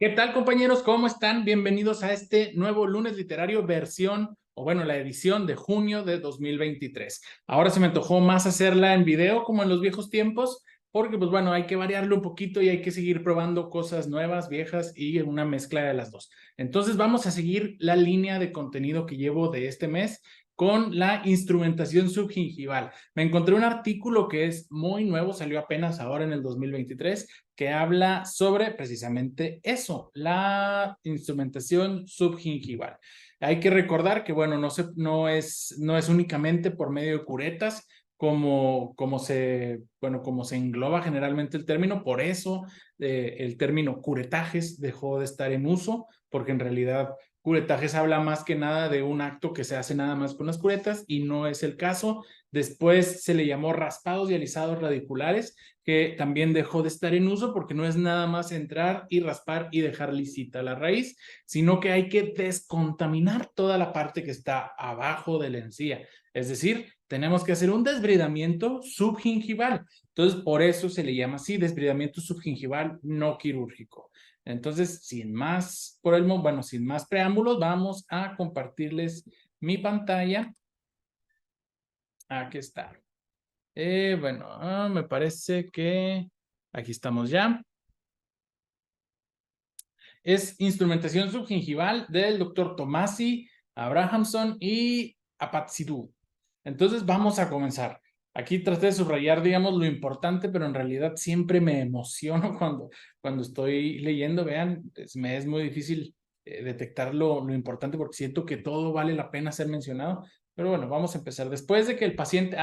¿Qué tal, compañeros? ¿Cómo están? Bienvenidos a este nuevo lunes literario versión, o bueno, la edición de junio de 2023. Ahora se me antojó más hacerla en video como en los viejos tiempos, porque pues bueno, hay que variarlo un poquito y hay que seguir probando cosas nuevas, viejas y una mezcla de las dos. Entonces vamos a seguir la línea de contenido que llevo de este mes con la instrumentación subgingival. Me encontré un artículo que es muy nuevo, salió apenas ahora en el 2023, que habla sobre precisamente eso, la instrumentación subgingival. Hay que recordar que, bueno, no es únicamente por medio de curetas como se engloba generalmente el término. Por eso el término curetajes dejó de estar en uso, porque en realidad curetajes habla más que nada de un acto que se hace nada más con las curetas y no es el caso. Después se le llamó raspados y alisados radiculares, que también dejó de estar en uso porque no es nada más entrar y raspar y dejar lisita la raíz, sino que hay que descontaminar toda la parte que está abajo de la encía. Es decir, tenemos que hacer un desbridamiento subgingival. Entonces, por eso se le llama así, desbridamiento subgingival no quirúrgico. Entonces, sin más preámbulos, vamos a compartirles mi pantalla. Aquí está. Me parece que aquí estamos ya. Es instrumentación subgingival del doctor Tomasi, Abrahamson y Apatsidou. Entonces vamos a comenzar. Aquí traté de subrayar, digamos, lo importante, pero en realidad siempre me emociono cuando estoy leyendo. Vean, me es muy difícil detectar lo importante porque siento que todo vale la pena ser mencionado. Pero bueno, vamos a empezar. Después de que el paciente,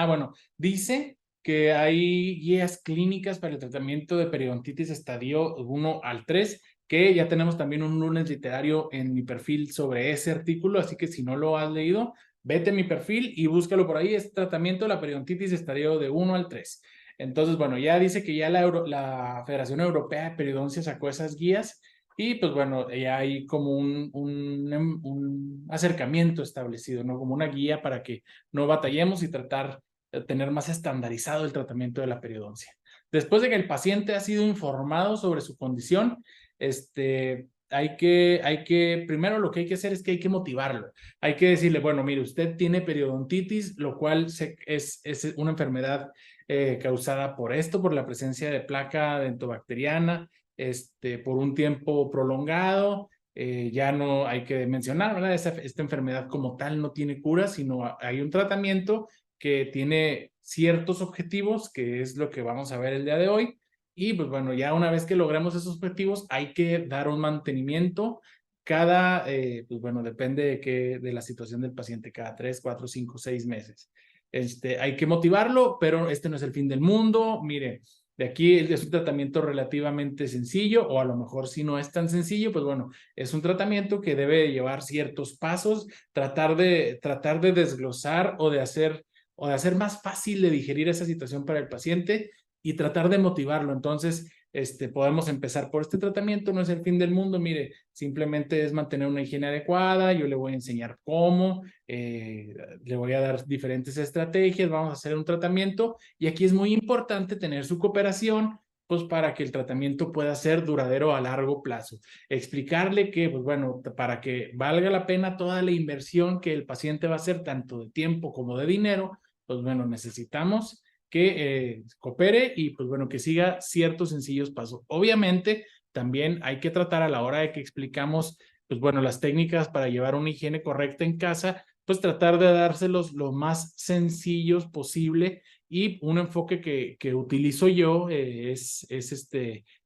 dice que hay guías clínicas para el tratamiento de periodontitis estadio 1 al 3, que ya tenemos también un lunes literario en mi perfil sobre ese artículo, así que si no lo has leído, vete a mi perfil y búscalo por ahí. Es tratamiento de la periodontitis estadio de 1 al 3. Entonces, bueno, ya dice que ya la Federación Europea de Periodoncia sacó esas guías y pues bueno, ya hay como un acercamiento establecido, ¿no? Como una guía para que no batallemos y tratar de tener más estandarizado el tratamiento de la periodoncia. Después de que el paciente ha sido informado sobre su condición, primero lo que hay que hacer es que hay que motivarlo. Hay que decirle, bueno, mire, usted tiene periodontitis, lo cual es una enfermedad causada por esto, por la presencia de placa dentobacteriana, por un tiempo prolongado. Ya no hay que mencionar, ¿verdad? Esta enfermedad como tal no tiene cura, sino hay un tratamiento que tiene ciertos objetivos, que es lo que vamos a ver el día de hoy. Y pues bueno, ya una vez que logramos esos objetivos, hay que dar un mantenimiento pues bueno, depende de la situación del paciente, cada 3, 4, 5, 6 meses. Hay que motivarlo, pero este no es el fin del mundo. Mire, de aquí es un tratamiento relativamente sencillo, o a lo mejor si no es tan sencillo, pues bueno, es un tratamiento que debe llevar ciertos pasos, tratar de desglosar o de hacer más fácil de digerir esa situación para el paciente y tratar de motivarlo. Entonces, podemos empezar por este tratamiento, no es el fin del mundo. Mire, simplemente es mantener una higiene adecuada. Yo le voy a enseñar cómo, le voy a dar diferentes estrategias, vamos a hacer un tratamiento y aquí es muy importante tener su cooperación, pues para que el tratamiento pueda ser duradero a largo plazo. Explicarle que, pues bueno, para que valga la pena toda la inversión que el paciente va a hacer, tanto de tiempo como de dinero, pues bueno, necesitamos que coopere y pues bueno, que siga ciertos sencillos pasos. Obviamente, también hay que tratar a la hora de que explicamos, pues bueno, las técnicas para llevar una higiene correcta en casa, pues tratar de dárselos lo más sencillos posible. Y un enfoque que utilizo yo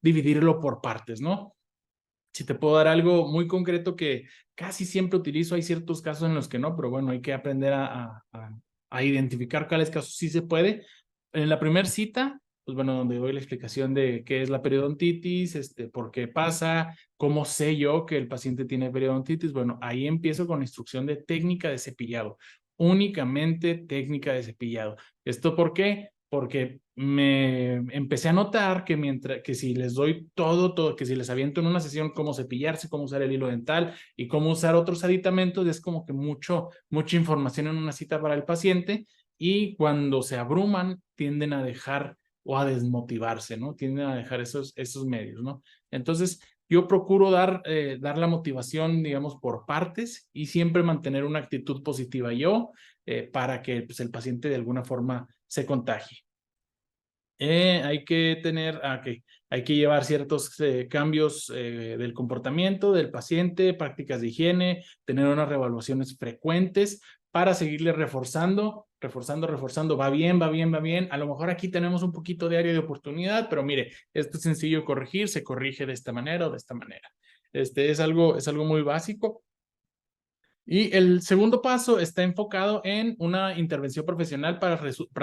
dividirlo por partes, ¿no? Si te puedo dar algo muy concreto que casi siempre utilizo, hay ciertos casos en los que no, pero bueno, hay que aprender a identificar cuáles casos sí se puede. En la primera cita, pues bueno, donde doy la explicación de qué es la periodontitis, por qué pasa, cómo sé yo que el paciente tiene periodontitis, bueno, ahí empiezo con la instrucción de técnica de cepillado, únicamente técnica de cepillado. ¿Esto por qué? Porque me empecé a notar que si les doy todo, que si les aviento en una sesión cómo cepillarse, cómo usar el hilo dental y cómo usar otros aditamentos, es como que mucha información en una cita para el paciente, y cuando se abruman tienden a dejar o a desmotivarse, ¿no? Tienden a dejar esos medios, ¿no? Entonces, yo procuro dar la motivación, digamos, por partes y siempre mantener una actitud positiva yo para que pues, el paciente de alguna forma se contagie. Hay que tener, hay que llevar ciertos cambios del comportamiento del paciente, prácticas de higiene, tener unas reevaluaciones frecuentes para seguirle reforzando, reforzando, va bien, va bien, va bien. A lo mejor aquí tenemos un poquito de área de oportunidad, pero mire, esto es sencillo de corregir, se corrige de esta manera o de esta manera. Es algo muy básico. Y el segundo paso está enfocado en una intervención profesional para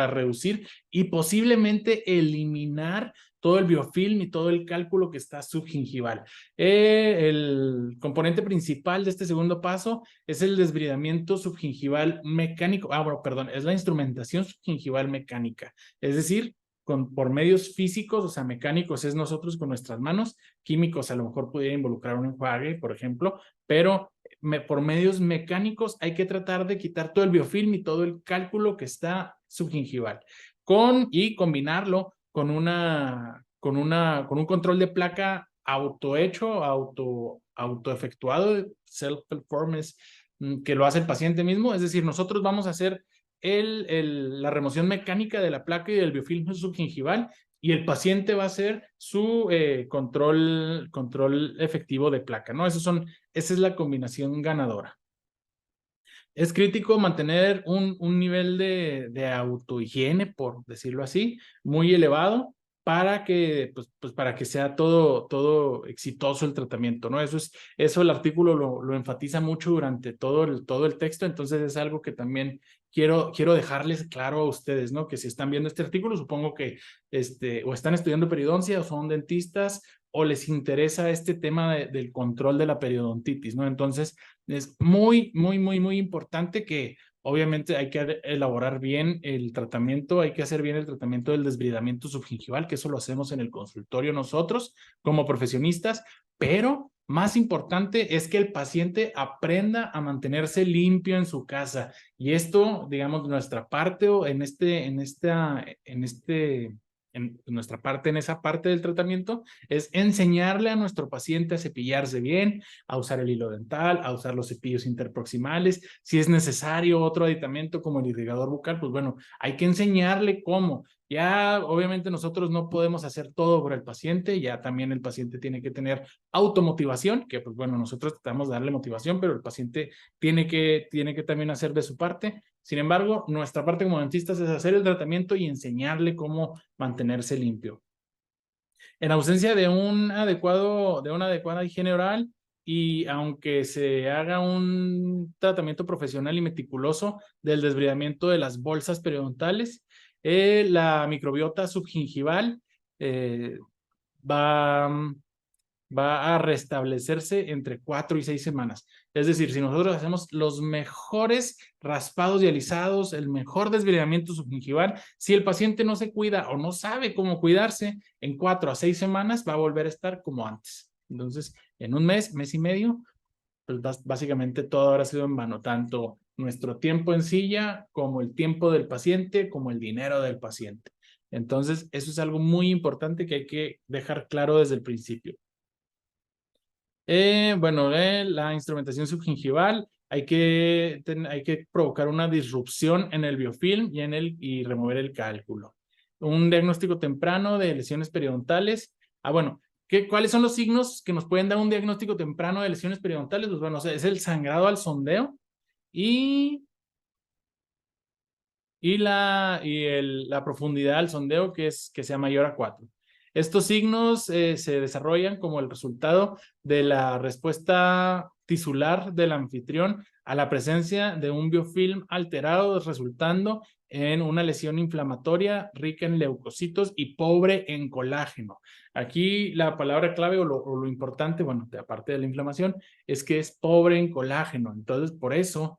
reducir y posiblemente eliminar todo el biofilm y todo el cálculo que está subgingival. El componente principal de este segundo paso es el desbridamiento subgingival mecánico. Bueno, perdón, es la instrumentación subgingival mecánica. Es decir, por medios físicos, o sea, mecánicos es nosotros con nuestras manos, químicos a lo mejor pudiera involucrar un enjuague, por ejemplo, pero por medios mecánicos hay que tratar de quitar todo el biofilm y todo el cálculo que está subgingival y combinarlo con con un control de placa autohecho, autoefectuado, self-performance, que lo hace el paciente mismo. Es decir, nosotros vamos a hacer la remoción mecánica de la placa y del biofilm subgingival y el paciente va a hacer su control efectivo de placa, ¿no? Esa es la combinación ganadora. Es crítico mantener un nivel de autohigiene, por decirlo así, muy elevado para que, para que sea todo exitoso el tratamiento, ¿no? Eso el artículo lo enfatiza mucho durante todo el texto, entonces es algo que también quiero dejarles claro a ustedes, ¿no? Que si están viendo este artículo, supongo que o están estudiando periodoncia o son dentistas o les interesa este tema del control de la periodontitis, ¿no? Entonces, es muy importante que obviamente hay que elaborar bien el tratamiento, hay que hacer bien el tratamiento del desbridamiento subgingival, que eso lo hacemos en el consultorio nosotros como profesionistas, pero más importante es que el paciente aprenda a mantenerse limpio en su casa. Y esto, digamos, nuestra parte o en nuestra parte, en esa parte del tratamiento, es enseñarle a nuestro paciente a cepillarse bien, a usar el hilo dental, a usar los cepillos interproximales. Si es necesario otro aditamento como el irrigador bucal, pues bueno, hay que enseñarle cómo. Ya obviamente nosotros no podemos hacer todo por el paciente, ya también el paciente tiene que tener automotivación, que pues bueno, nosotros tratamos de darle motivación, pero el paciente tiene que también hacer de su parte. Sin embargo, nuestra parte como dentistas es hacer el tratamiento y enseñarle cómo mantenerse limpio. En ausencia de una adecuada higiene oral y aunque se haga un tratamiento profesional y meticuloso del desbridamiento de las bolsas periodontales, la microbiota subgingival eh, va, va a restablecerse entre 4 y 6 semanas. Es decir, si nosotros hacemos los mejores raspados y alisados, el mejor desbridamiento subgingival, si el paciente no se cuida o no sabe cómo cuidarse, en 4 a 6 semanas va a volver a estar como antes. Entonces, en un mes y medio, pues básicamente todo habrá sido en vano, tanto nuestro tiempo en silla como el tiempo del paciente, como el dinero del paciente. Entonces, eso es algo muy importante que hay que dejar claro desde el principio. Bueno, la instrumentación subgingival, hay que provocar una disrupción en el biofilm y remover el cálculo. Un diagnóstico temprano de lesiones periodontales. Bueno, ¿cuáles son los signos que nos pueden dar un diagnóstico temprano de lesiones periodontales? Pues bueno, es el sangrado al sondeo y la profundidad del sondeo que sea mayor a 4. Estos signos se desarrollan como el resultado de la respuesta tisular del anfitrión a la presencia de un biofilm alterado, resultando en una lesión inflamatoria rica en leucocitos y pobre en colágeno. Aquí la palabra clave o lo importante, bueno, aparte de la inflamación, es que es pobre en colágeno. Entonces, por eso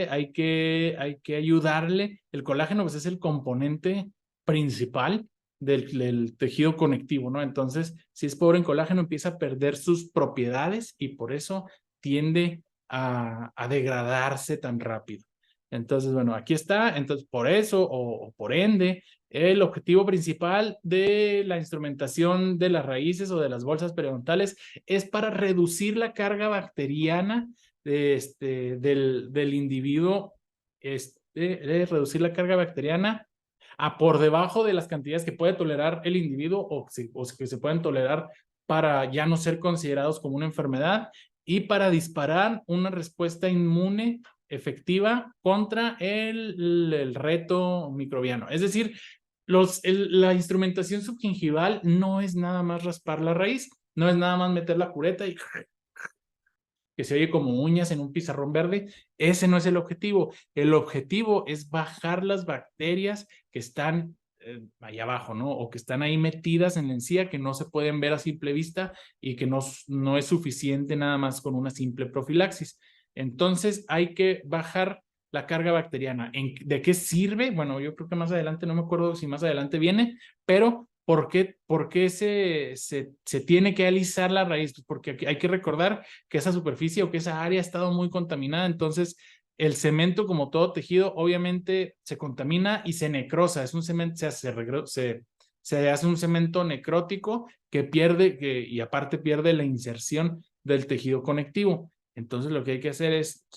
hay que ayudarle. El colágeno pues, es el componente principal del tejido conectivo, ¿no? Entonces, si es pobre en colágeno, empieza a perder sus propiedades y por eso tiende a degradarse tan rápido. Entonces, bueno, aquí está. Entonces, por eso o por ende, el objetivo principal de la instrumentación de las raíces o de las bolsas periodontales es para reducir la carga bacteriana del individuo, de reducir la carga bacteriana a por debajo de las cantidades que puede tolerar el individuo o que se pueden tolerar para ya no ser considerados como una enfermedad y para disparar una respuesta inmune efectiva contra el reto microbiano. Es decir, la instrumentación subgingival no es nada más raspar la raíz, no es nada más meter la cureta y que se oye como uñas en un pizarrón verde. Ese no es el objetivo. El objetivo es bajar las bacterias que están ahí abajo, ¿no? O que están ahí metidas en la encía, que no se pueden ver a simple vista y que no es suficiente nada más con una simple profilaxis. Entonces hay que bajar la carga bacteriana. ¿De qué sirve? Bueno, yo creo que más adelante, no me acuerdo si más adelante viene, pero ¿por qué se tiene que alisar la raíz? Pues porque hay que recordar que esa superficie o que esa área ha estado muy contaminada, entonces el cemento, como todo tejido, obviamente se contamina y se necrosa. Es un cemento, se hace un cemento necrótico que pierde, y aparte pierde la inserción del tejido conectivo. Entonces lo que hay que hacer es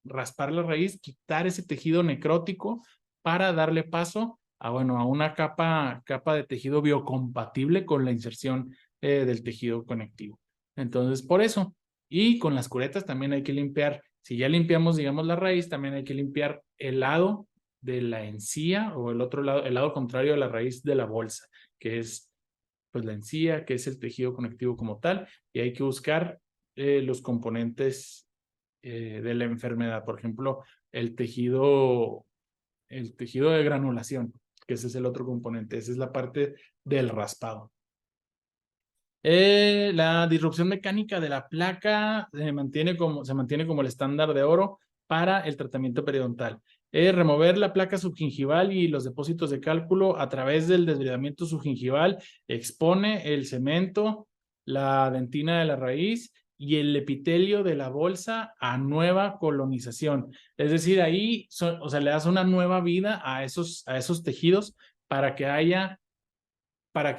raspar la raíz, quitar ese tejido necrótico para darle paso bueno, a una capa de tejido biocompatible con la inserción del tejido conectivo. Entonces, por eso. Y con las curetas también hay que limpiar. Si ya limpiamos, digamos, la raíz, también hay que limpiar el lado de la encía o el otro lado, el lado contrario de la raíz de la bolsa, que es pues la encía, que es el tejido conectivo como tal, y hay que buscar los componentes de la enfermedad. Por ejemplo, el tejido de granulación, que ese es el otro componente, esa es la parte del raspado. La disrupción mecánica de la placa se mantiene como el estándar de oro para el tratamiento periodontal. Remover la placa subgingival y los depósitos de cálculo a través del desbridamiento subgingival expone el cemento, la dentina de la raíz y el epitelio de la bolsa a nueva colonización. Es decir, ahí le das una nueva vida a esos tejidos para que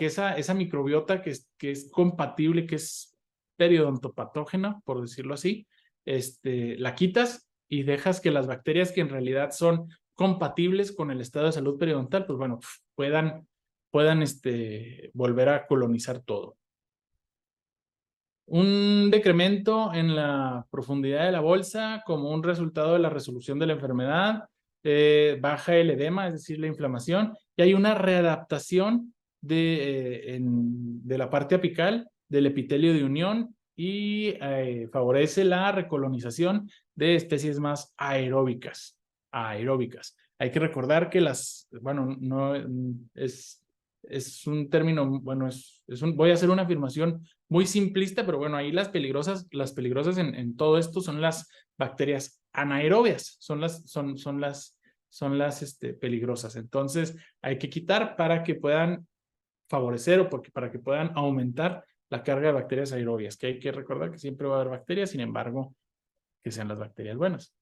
esa microbiota que es compatible, que es periodontopatógena, por decirlo así, la quitas y dejas que las bacterias que en realidad son compatibles con el estado de salud periodontal, pues bueno, puedan volver a colonizar todo. Un decremento en la profundidad de la bolsa como un resultado de la resolución de la enfermedad, baja el edema, es decir, la inflamación, y hay una readaptación de la parte apical del epitelio de unión y favorece la recolonización de especies más aeróbicas. Hay que recordar que bueno, no es un término, bueno, voy a hacer una afirmación muy simplista, pero bueno, ahí las peligrosas en todo esto son las bacterias anaerobias, son las peligrosas. Entonces, hay que quitar para que puedan favorecer para que puedan aumentar la carga de bacterias aerobias, que hay que recordar que siempre va a haber bacterias, sin embargo, que sean las bacterias buenas.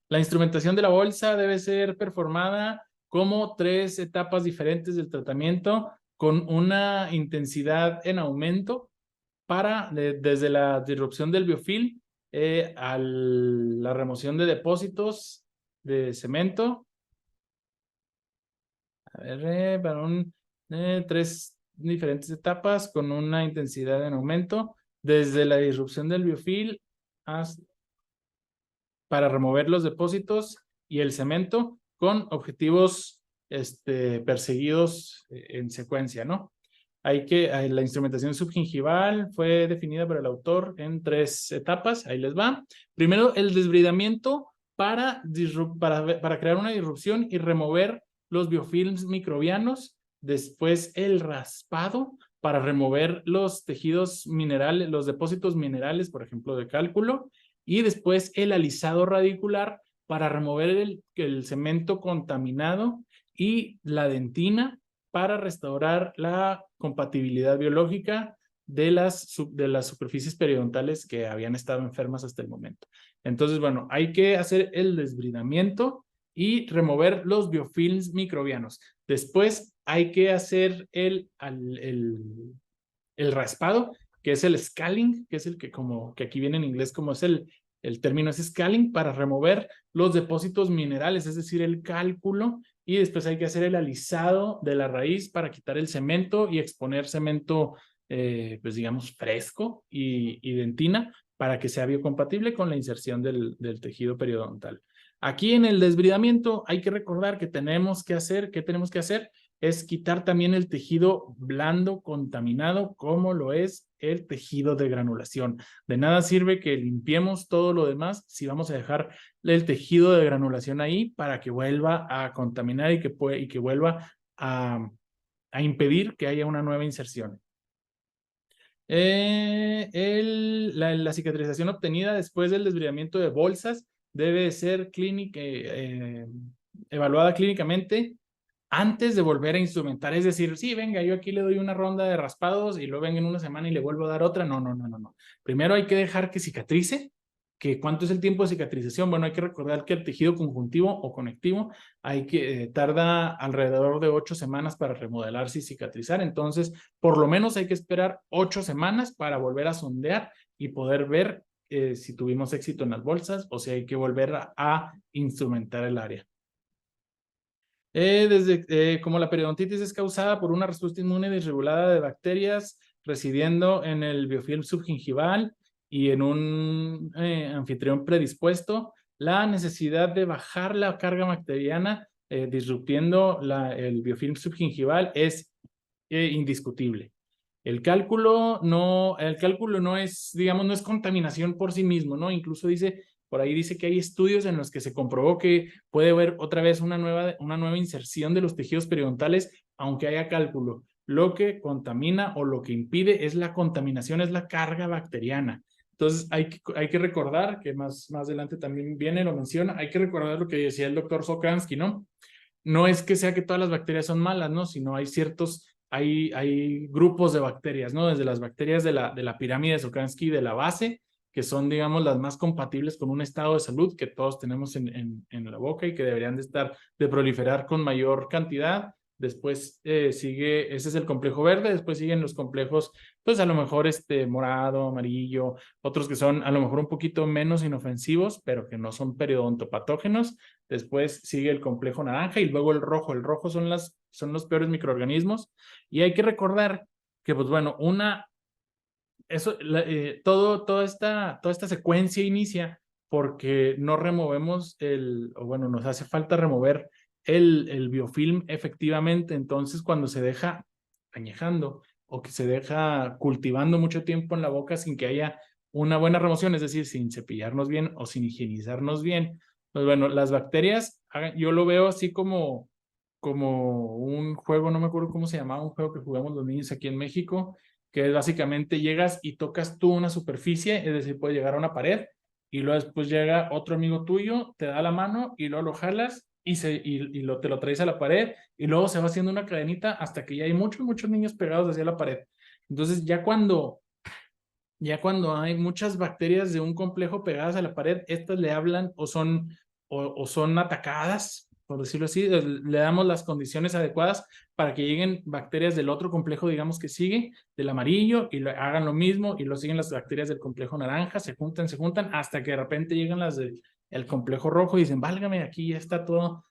La instrumentación de la bolsa debe ser performada como 3 etapas diferentes del tratamiento con una intensidad en aumento desde la disrupción del biofilm a la remoción de depósitos de cemento. A ver, para 3 diferentes etapas con una intensidad en aumento desde la disrupción del biofilm para remover los depósitos y el cemento con objetivos perseguidos en secuencia, ¿no? La instrumentación subgingival fue definida por el autor en 3 etapas, ahí les va. Primero, el desbridamiento para crear una disrupción y remover los biofilms microbianos. Después, el raspado para remover los tejidos minerales, los depósitos minerales, por ejemplo, de cálculo. Y después, el alisado radicular para remover el cemento contaminado y la dentina para restaurar la compatibilidad biológica de las superficies periodontales que habían estado enfermas hasta el momento. Entonces, bueno, hay que hacer el desbridamiento y remover los biofilms microbianos. Después hay que hacer el raspado, que es el scaling, que es el que aquí viene en inglés como es el término es scaling, para remover los depósitos minerales, es decir, el cálculo, y después hay que hacer el alisado de la raíz para quitar el cemento y exponer cemento, pues digamos, fresco y dentina para que sea biocompatible con la inserción del tejido periodontal. Aquí en el desbridamiento hay que recordar que ¿qué tenemos que hacer? Es quitar también el tejido blando contaminado, como lo es el tejido de granulación. De nada sirve que limpiemos todo lo demás si vamos a dejar el tejido de granulación ahí para que vuelva a contaminar y que vuelva a impedir que haya una nueva inserción. La cicatrización obtenida después del desbridamiento de bolsas debe ser evaluada clínicamente antes de volver a instrumentar. Es decir, sí, venga, yo aquí le doy una ronda de raspados y luego venga en una semana y le vuelvo a dar otra. No, no, no, no, no. Primero hay que dejar que cicatrice. ¿Cuánto es el tiempo de cicatrización? Bueno, hay que recordar que el tejido conjuntivo o conectivo tarda alrededor de 8 semanas para remodelarse y cicatrizar. Entonces, por lo menos hay que esperar 8 semanas para volver a sondear y poder ver si tuvimos éxito en las bolsas o si hay que volver a instrumentar el área. Como la periodontitis es causada por una respuesta inmune desregulada de bacterias residiendo en el biofilm subgingival y en un anfitrión predispuesto, la necesidad de bajar la carga bacteriana disruptiendo el biofilm subgingival es indiscutible. El cálculo no es, digamos, no es contaminación por sí mismo, ¿no? Incluso por ahí dice que hay estudios en los que se comprobó que puede haber otra vez una nueva inserción de los tejidos periodontales, aunque haya cálculo. Lo que contamina o lo que impide es la contaminación, es la carga bacteriana. Entonces hay que recordar, que más adelante también viene, lo menciona, hay que recordar lo que decía el doctor Sokransky, ¿no? No es que sea que todas las bacterias son malas, ¿no? Sino hay grupos de bacterias, ¿no? Desde las bacterias de la pirámide de Sokransky de la base, que son, digamos, las más compatibles con un estado de salud que todos tenemos en la boca y que deberían de proliferar con mayor cantidad. Después ese es el complejo verde, después siguen los complejos, pues a lo mejor morado, amarillo, otros que son a lo mejor un poquito menos inofensivos, pero que no son periodontopatógenos. Después sigue el complejo naranja y luego el rojo. El rojo son los peores microorganismos. Y hay que recordar que, pues bueno, toda esta secuencia inicia porque no removemos o bueno, nos hace falta remover el biofilm efectivamente. Entonces, cuando se deja añejando o que se deja cultivando mucho tiempo en la boca sin que haya una buena remoción, es decir, sin cepillarnos bien o sin higienizarnos bien, pues bueno, las bacterias, yo lo veo así como un juego, no me acuerdo cómo se llamaba, un juego que jugamos los niños aquí en México, que es básicamente llegas y tocas tú una superficie, es decir, puedes llegar a una pared y luego después llega otro amigo tuyo, te da la mano y luego lo jalas te lo traes a la pared y luego se va haciendo una cadenita hasta que ya hay muchos, muchos niños pegados hacia la pared. Entonces ya cuando hay muchas bacterias de un complejo pegadas a la pared, estas le hablan o son atacadas, por decirlo así, le damos las condiciones adecuadas para que lleguen bacterias del otro complejo, digamos que sigue, del amarillo, y hagan lo mismo, y lo siguen las bacterias del complejo naranja, se juntan, hasta que de repente llegan las del complejo rojo y dicen, válgame, aquí ya está todo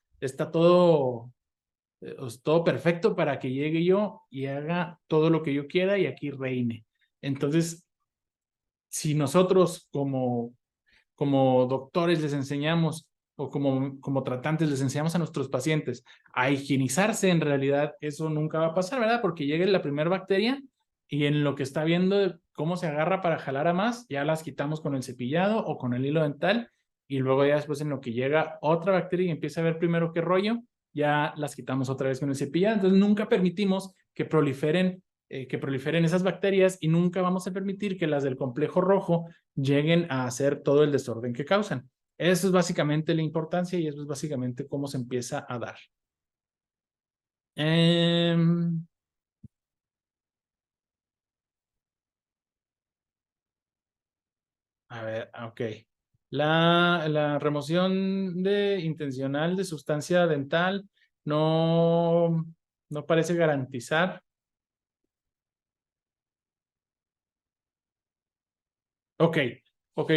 perfecto para que llegue yo y haga todo lo que yo quiera y aquí reine. Entonces, si nosotros como doctores les enseñamos o como tratantes les enseñamos a nuestros pacientes a higienizarse, en realidad eso nunca va a pasar, ¿verdad? Porque llega la primera bacteria y en lo que está viendo cómo se agarra para jalar a más, ya las quitamos con el cepillado o con el hilo dental y luego ya después en lo que llega otra bacteria y empieza a ver primero qué rollo, ya las quitamos otra vez con el cepillado. Entonces nunca permitimos que proliferen esas bacterias y nunca vamos a permitir que las del complejo rojo lleguen a hacer todo el desorden que causan. Eso es básicamente la importancia y eso es básicamente cómo se empieza a dar. A ver, ok. La remoción intencional de sustancia dental no, no parece garantizar. Ok, ok.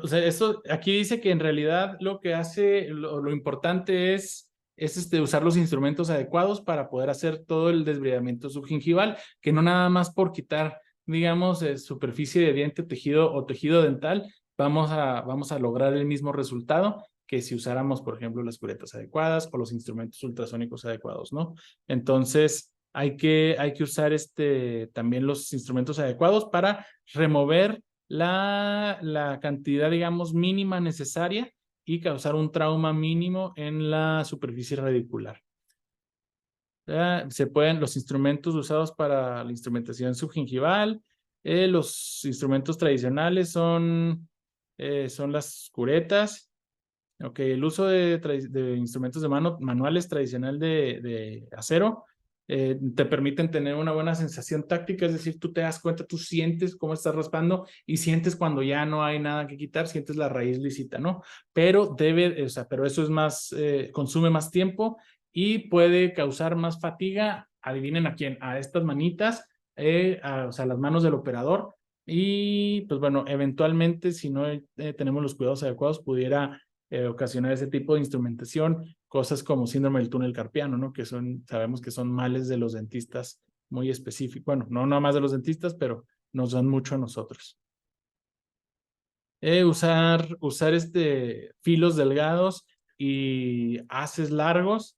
O sea, esto aquí dice que en realidad lo que hace, lo importante es usar los instrumentos adecuados para poder hacer todo el desbridamiento subgingival, que no nada más por quitar, digamos, superficie de diente o tejido dental, vamos a lograr el mismo resultado que si usáramos, por ejemplo, las curetas adecuadas o los instrumentos ultrasónicos adecuados, ¿no? Entonces, hay que usar también los instrumentos adecuados para remover la cantidad, digamos, mínima necesaria y causar un trauma mínimo en la superficie radicular. Se pueden, los instrumentos usados para la instrumentación subgingival, los instrumentos tradicionales son las curetas. Ok, el uso de instrumentos de mano manuales tradicional de acero te permiten tener una buena sensación táctica, es decir, tú te das cuenta, tú sientes cómo estás raspando y sientes cuando ya no hay nada que quitar, sientes la raíz lisita, ¿no? Pero pero eso es más, consume más tiempo y puede causar más fatiga. Adivinen a quién, a estas manitas, o sea, las manos del operador. Y pues bueno, eventualmente, si no tenemos los cuidados adecuados, pudiera ocasionar ese tipo de instrumentación, cosas como síndrome del túnel carpiano, ¿no? Que sabemos que son males de los dentistas muy específicos. Bueno, no nada más de los dentistas, pero nos dan mucho a nosotros. Usar filos delgados y haces largos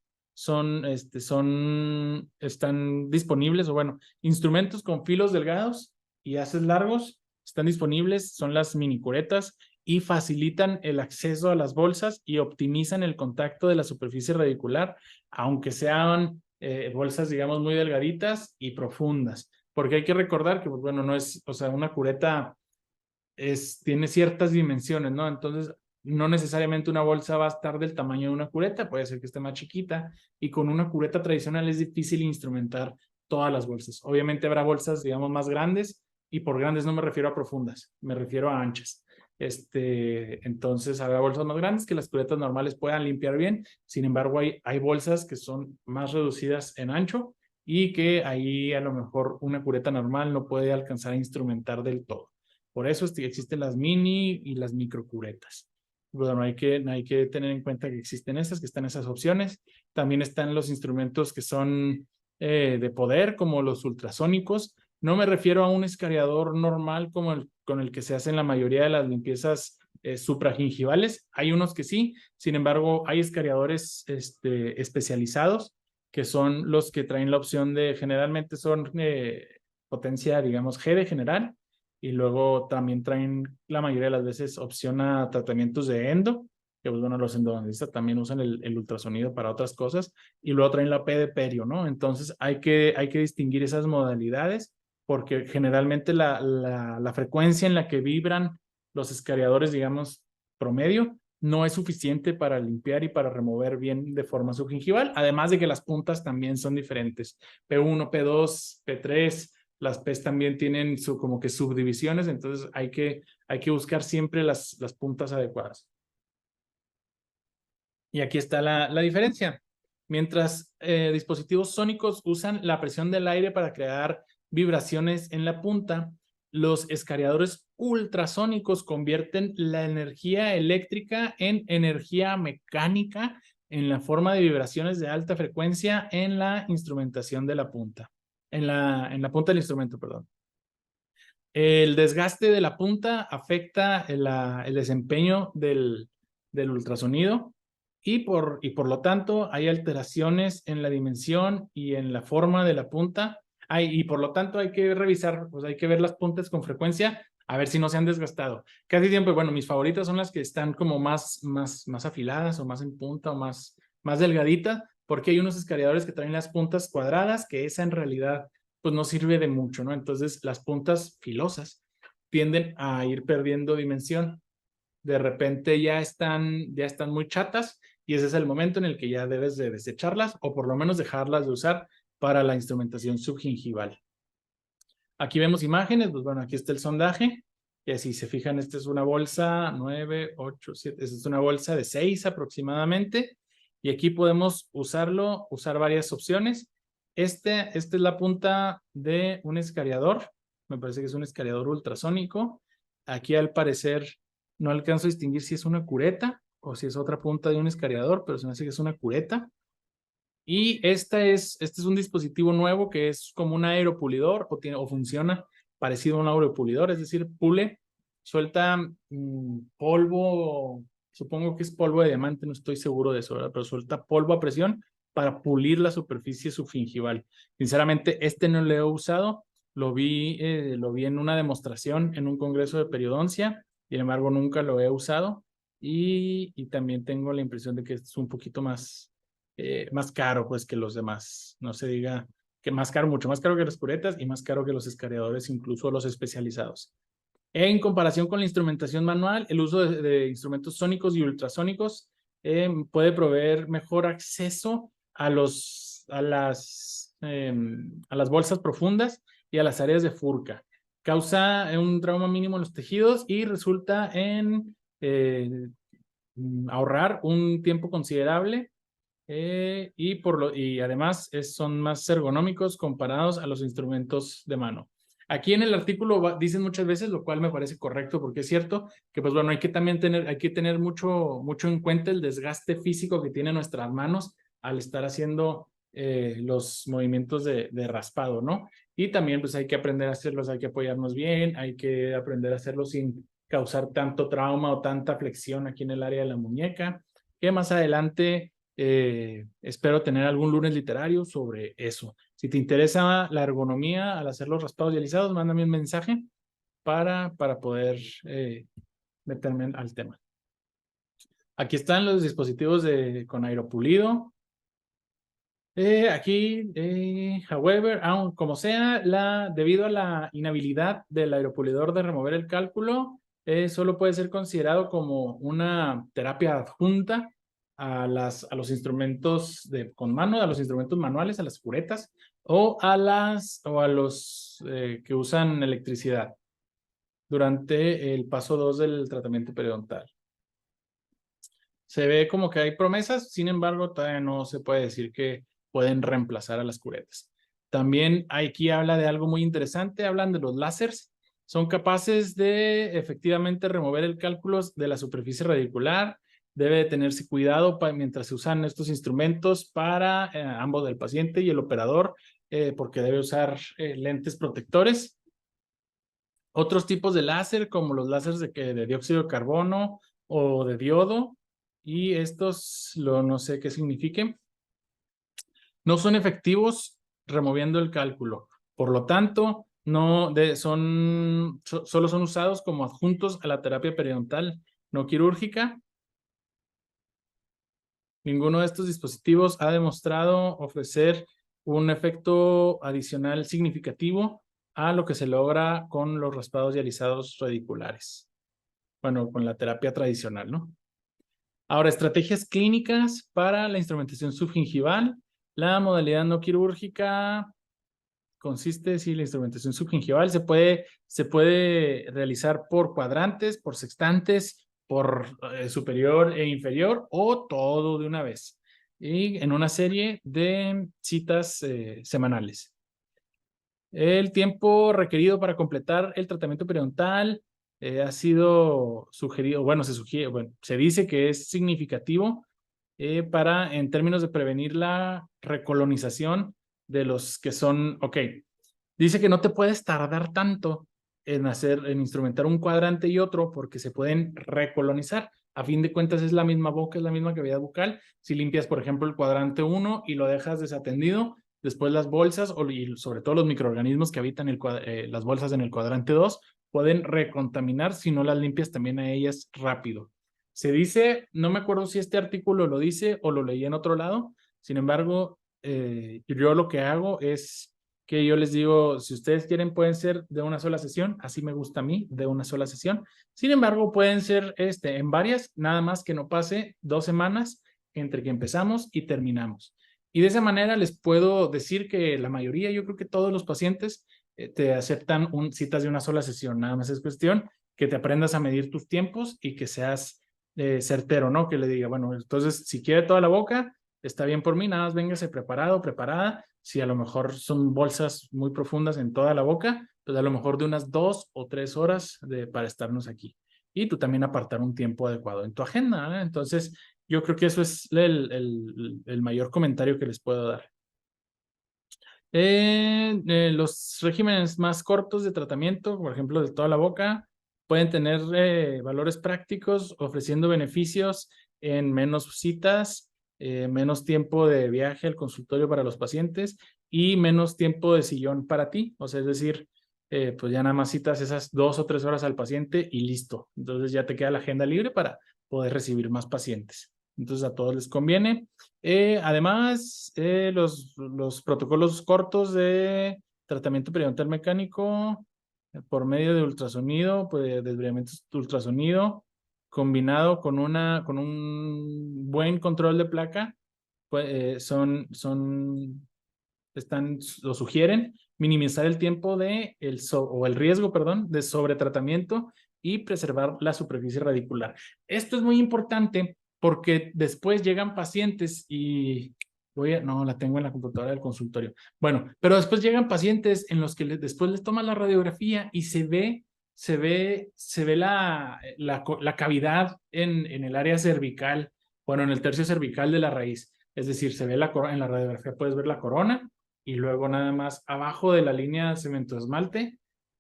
están disponibles, o bueno, instrumentos con filos delgados y haces largos están disponibles, son las mini curetas y facilitan el acceso a las bolsas y optimizan el contacto de la superficie radicular, aunque sean bolsas, digamos, muy delgaditas y profundas, porque hay que recordar que, pues, bueno, no es, o sea, una cureta tiene ciertas dimensiones, ¿no? Entonces, no necesariamente una bolsa va a estar del tamaño de una cureta, puede ser que esté más chiquita, y con una cureta tradicional es difícil instrumentar todas las bolsas. Obviamente habrá bolsas, digamos, más grandes, y por grandes no me refiero a profundas, me refiero a anchas. Entonces, habrá bolsas más grandes que las curetas normales puedan limpiar bien. Sin embargo, hay bolsas que son más reducidas en ancho y que ahí a lo mejor una cureta normal no puede alcanzar a instrumentar del todo. Por eso existen las mini y las micro curetas. Bueno, hay que tener en cuenta que existen esas, que están esas opciones. También están los instrumentos que son de poder, como los ultrasónicos. No me refiero a un escariador normal como con el que se hacen la mayoría de las limpiezas supragingivales. Hay unos que sí, sin embargo, hay escariadores especializados que son los que traen la opción generalmente son potencia, digamos, G de general, y luego también traen la mayoría de las veces opción a tratamientos de endo, que pues, bueno, los endodontistas también usan el ultrasonido para otras cosas, y luego traen la P de perio, ¿no? Entonces hay que distinguir esas modalidades, porque generalmente la frecuencia en la que vibran los escariadores, digamos, promedio, no es suficiente para limpiar y para remover bien de forma subgingival, además de que las puntas también son diferentes, P1, P2, P3, las P's también tienen como que subdivisiones, entonces hay que buscar siempre las puntas adecuadas. Y aquí está la diferencia. Mientras dispositivos sónicos usan la presión del aire para crear vibraciones en la punta, los escariadores ultrasónicos convierten la energía eléctrica en energía mecánica en la forma de vibraciones de alta frecuencia en la instrumentación de la punta. En la punta del instrumento, perdón. El desgaste de la punta afecta el desempeño del ultrasonido y por lo tanto hay alteraciones en la dimensión y en la forma de la punta. Y por lo tanto hay que revisar, pues hay que ver las puntas con frecuencia a ver si no se han desgastado. Casi siempre, bueno, mis favoritas son las que están como más afiladas o más en punta o más delgaditas, porque hay unos escariadores que traen las puntas cuadradas, que esa en realidad pues no sirve de mucho, ¿no? Entonces las puntas filosas tienden a ir perdiendo dimensión. De repente ya están muy chatas y ese es el momento en el que ya debes de desecharlas o por lo menos dejarlas de usar para la instrumentación subgingival. Aquí vemos imágenes, pues bueno, aquí está el sondaje. Y así se fijan, esta es una bolsa 9, 8, 7, esta es una bolsa de 6 aproximadamente. Y aquí podemos usar varias opciones. Esta es la punta de un escariador. Me parece que es un escariador ultrasónico. Aquí al parecer no alcanzo a distinguir si es una cureta o si es otra punta de un escariador, pero se me hace que es una cureta. Y este es un dispositivo nuevo que es como un aeropulidor o funciona parecido a un aeropulidor, es decir, pule, suelta polvo, supongo que es polvo de diamante, no estoy seguro de eso, ¿verdad? Pero suelta polvo a presión para pulir la superficie subgingival. Sinceramente, este no lo he usado, lo vi en una demostración en un congreso de periodoncia, sin embargo nunca lo he usado y también tengo la impresión de que es un poquito más caro pues que los demás, no se diga que más caro, mucho más caro que las curetas y más caro que los escariadores, incluso los especializados. En comparación con la instrumentación manual, el uso de instrumentos sónicos y ultrasónicos puede proveer mejor acceso a las bolsas profundas y a las áreas de furca. Causa un trauma mínimo en los tejidos y resulta en ahorrar un tiempo considerable y además son más ergonómicos comparados a los instrumentos de mano. Aquí en el artículo dicen muchas veces, lo cual me parece correcto porque es cierto, que pues bueno, hay que tener mucho en cuenta el desgaste físico que tienen nuestras manos al estar haciendo los movimientos de raspado, ¿no? Y también pues hay que aprender a hacerlos, hay que apoyarnos bien, hay que aprender a hacerlo sin causar tanto trauma o tanta flexión aquí en el área de la muñeca, que más adelante espero tener algún lunes literario sobre eso. Si te interesa la ergonomía al hacer los raspados y alisados, mándame un mensaje para poder meterme al tema. Aquí están los dispositivos con aeropulido. However, como sea, debido a la inhabilidad del aeropulidor de remover el cálculo, solo puede ser considerado como una terapia adjunta a los instrumentos con mano, a los instrumentos manuales, a las curetas o a los que usan electricidad durante el paso 2 del tratamiento periodontal. Se ve como que hay promesas, sin embargo, todavía no se puede decir que pueden reemplazar a las curetas. También aquí habla de algo muy interesante, hablan de los láseres. Son capaces de efectivamente remover el cálculo de la superficie radicular. Debe tenerse cuidado mientras se usan estos instrumentos para ambos, el paciente y el operador, porque debe usar lentes protectores. Otros tipos de láser, como los láseres de dióxido de carbono o de diodo, y estos no sé qué signifiquen, no son efectivos removiendo el cálculo. Por lo tanto, solo son usados como adjuntos a la terapia periodontal no quirúrgica. Ninguno de estos dispositivos ha demostrado ofrecer un efecto adicional significativo a lo que se logra con los raspados y alisados radiculares. Bueno, con la terapia tradicional, ¿no? Ahora, estrategias clínicas para la instrumentación subgingival. La modalidad no quirúrgica consiste, sí, la instrumentación subgingival se puede realizar por cuadrantes, por sextantes, por superior e inferior o todo de una vez y en una serie de citas semanales. El tiempo requerido para completar el tratamiento periodontal ha sido sugerido, bueno, se dice que es significativo en términos de prevenir la recolonización de los que son, dice que no te puedes tardar tanto en instrumentar un cuadrante y otro porque se pueden recolonizar. A fin de cuentas es la misma boca, es la misma cavidad bucal. Si limpias, por ejemplo, el cuadrante 1 y lo dejas desatendido, después las bolsas y sobre todo los microorganismos que habitan las bolsas en el cuadrante 2 pueden recontaminar si no las limpias también a ellas rápido. Se dice, no me acuerdo si este artículo lo dice o lo leí en otro lado, sin embargo, yo lo que hago es que yo les digo, si ustedes quieren pueden ser de una sola sesión, así me gusta a mí, de una sola sesión. Sin embargo, pueden ser en varias, nada más que no pase 2 semanas entre que empezamos y terminamos. Y de esa manera les puedo decir que la mayoría, yo creo que todos los pacientes te aceptan citas de una sola sesión, nada más es cuestión que te aprendas a medir tus tiempos y que seas certero, ¿no? Que le diga, bueno, entonces si quiere toda la boca, está bien por mí, nada más véngase preparado, preparada. Si a lo mejor son bolsas muy profundas en toda la boca, pues a lo mejor de unas 2 o 3 horas para estarnos aquí. Y tú también apartar un tiempo adecuado en tu agenda, ¿eh? Entonces, yo creo que eso es el mayor comentario que les puedo dar. Los regímenes más cortos de tratamiento, por ejemplo, de toda la boca, pueden tener valores prácticos ofreciendo beneficios en menos citas, menos tiempo de viaje al consultorio para los pacientes y menos tiempo de sillón para ti. O sea, es decir, pues ya nada más citas esas 2 o 3 horas al paciente y listo. Entonces ya te queda la agenda libre para poder recibir más pacientes. Entonces a todos les conviene. Además, los protocolos cortos de tratamiento periodontal mecánico por medio de ultrasonido, pues desviamiento de ultrasonido, combinado con un buen control de placa, pues lo sugieren minimizar el tiempo o el riesgo, perdón, de sobretratamiento y preservar la superficie radicular. Esto es muy importante porque después llegan pacientes y no, la tengo en la computadora del consultorio. Bueno, pero después llegan pacientes en los que después les toman la radiografía y se ve la cavidad en el área cervical, bueno, en el tercio cervical de la raíz. Es decir, se ve en la radiografía puedes ver la corona y luego nada más abajo de la línea cemento esmalte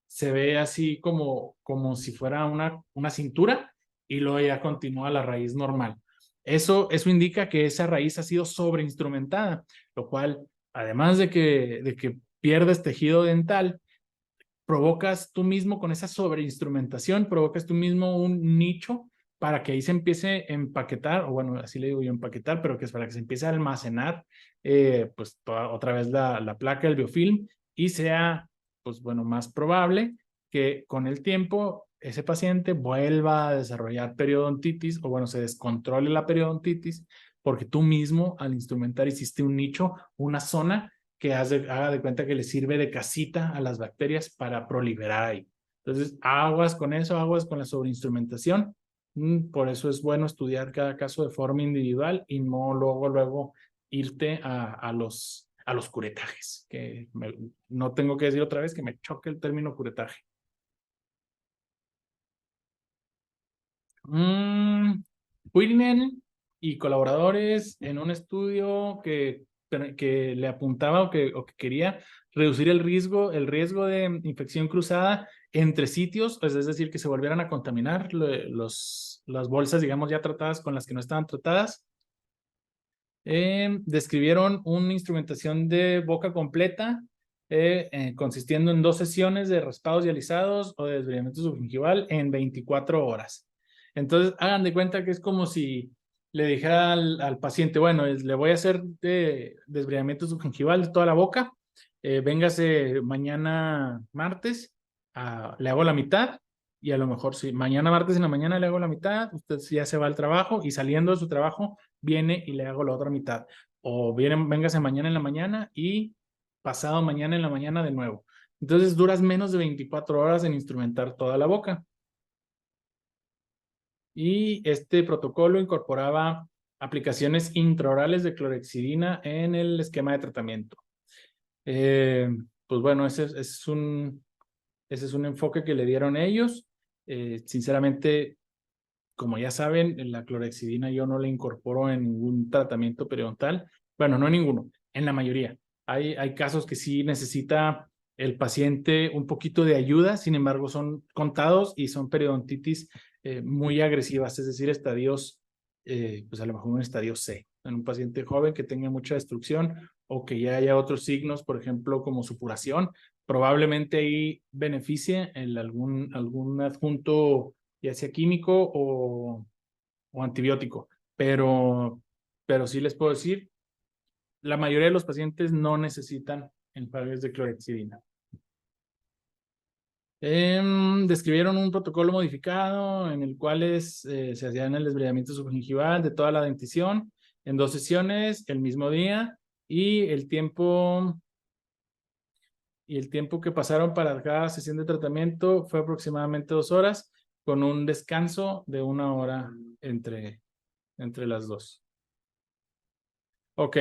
se ve así como si fuera una cintura y luego ya continúa la raíz normal. Eso indica que esa raíz ha sido sobreinstrumentada, lo cual, además de que pierdes tejido dental, provocas tú mismo con esa sobreinstrumentación, provocas tú mismo un nicho para que ahí se empiece a empaquetar, o bueno, así le digo yo empaquetar, pero que es para que se empiece a almacenar pues otra vez la placa, el biofilm, y sea, pues bueno, más probable que con el tiempo ese paciente vuelva a desarrollar periodontitis, o bueno, se descontrole la periodontitis, porque tú mismo al instrumentar hiciste un nicho, una zona que haga de cuenta que le sirve de casita a las bacterias para proliferar ahí. Entonces, aguas con eso, aguas con la sobreinstrumentación. Por eso es bueno estudiar cada caso de forma individual y no luego irte a los curetajes, que no tengo que decir otra vez que me choque el término curetaje. Whitney y colaboradores en un estudio que le apuntaba o que quería reducir el riesgo de infección cruzada entre sitios, pues es decir, que se volvieran a contaminar las bolsas, digamos, ya tratadas con las que no estaban tratadas. Describieron una instrumentación de boca completa consistiendo en 2 sesiones de raspados y alisados o de desviamiento subgingival en 24 horas. Entonces, hagan de cuenta que es como si le dijera al paciente, bueno, le voy a hacer desbridamiento subgingival de toda la boca, véngase mañana martes, le hago la mitad, y a lo mejor si mañana martes en la mañana le hago la mitad, usted ya se va al trabajo y saliendo de su trabajo viene y le hago la otra mitad. O véngase mañana en la mañana y pasado mañana en la mañana de nuevo. Entonces duras menos de 24 horas en instrumentar toda la boca. Y este protocolo incorporaba aplicaciones intraorales de clorhexidina en el esquema de tratamiento. Pues bueno, ese es un enfoque que le dieron ellos. Sinceramente, como ya saben, la clorhexidina yo no la incorporo en ningún tratamiento periodontal. Bueno, no en ninguno, en la mayoría. Hay casos que sí necesita el paciente un poquito de ayuda, sin embargo son contados y son periodontitis muy agresivas, es decir, estadios, pues a lo mejor un estadio C, en un paciente joven que tenga mucha destrucción o que ya haya otros signos, por ejemplo, como supuración, probablemente ahí beneficie algún adjunto ya sea químico o antibiótico, pero sí les puedo decir, la mayoría de los pacientes no necesitan enjuagues de clorhexidina. Describieron un protocolo modificado en el cual se hacían el desbridamiento subgingival de toda la dentición en 2 sesiones el mismo día y el tiempo que pasaron para cada sesión de tratamiento fue aproximadamente 2 horas. con un descanso de 1 hora entre las dos. Ok,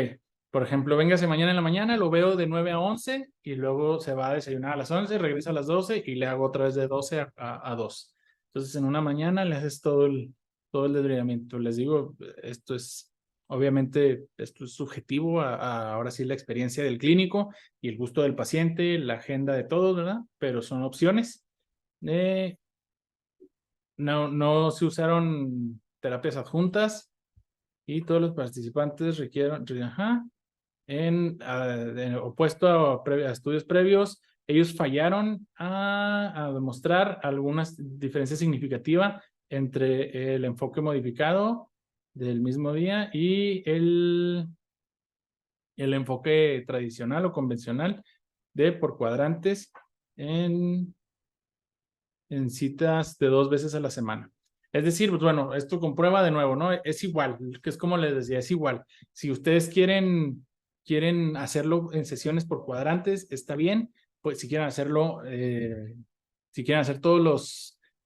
por ejemplo, véngase mañana en la mañana, lo veo de 9 a 11 y luego se va a desayunar a las 11, regresa a las 12 y le hago otra vez de 12 a 2. Entonces, en una mañana le haces todo el desbridamiento. Les digo, esto es, obviamente, esto es subjetivo ahora sí la experiencia del clínico y el gusto del paciente, la agenda de todos, ¿verdad? Pero son opciones. No se usaron terapias adjuntas y todos los participantes requieren, ajá, en opuesto a estudios previos, ellos fallaron a demostrar algunas diferencias significativas entre el enfoque modificado del mismo día y el enfoque tradicional o convencional de por cuadrantes en citas de 2 veces a la semana. Es decir, pues bueno, esto comprueba de nuevo, ¿no? Es igual, que es como les decía, es igual. Si ustedes quieren hacerlo en sesiones por cuadrantes, está bien. Pues si quieren hacerlo, si quieren hacer todos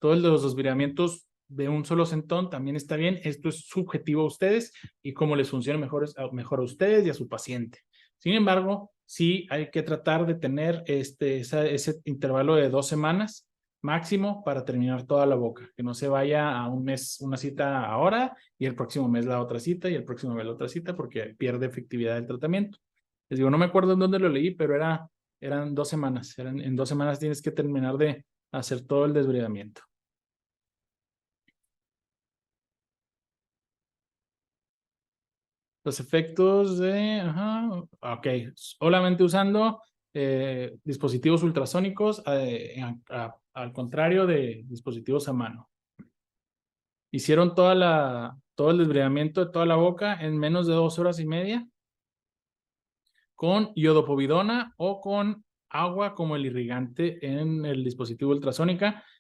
los desviramientos de un solo centón, también está bien. Esto es subjetivo a ustedes y cómo les funciona mejor a ustedes y a su paciente. Sin embargo, sí hay que tratar de tener ese intervalo de 2 semanas máximo para terminar toda la boca, que no se vaya a un mes una cita ahora y el próximo mes la otra cita y el próximo mes la otra cita porque pierde efectividad del tratamiento. Les digo, no me acuerdo en dónde lo leí, pero eran 2 semanas. En 2 semanas tienes que terminar de hacer todo el desbridamiento. Los efectos ok, solamente usando dispositivos ultrasónicos al contrario de dispositivos a mano. Hicieron todo el desbridamiento de toda la boca en menos de 2 horas y media con iodopovidona o con agua como el irrigante en el dispositivo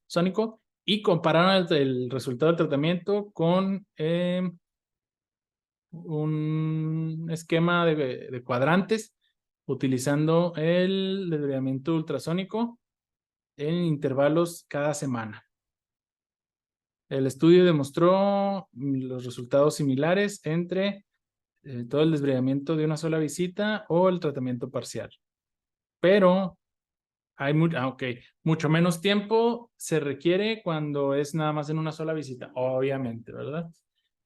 sónico y compararon el resultado del tratamiento con un esquema de cuadrantes utilizando el desbridamiento ultrasónico en intervalos cada semana. El estudio demostró los resultados similares entre todo el desbridamiento de una sola visita o el tratamiento parcial. Pero hay mucho menos tiempo se requiere cuando es nada más en una sola visita, obviamente, ¿verdad?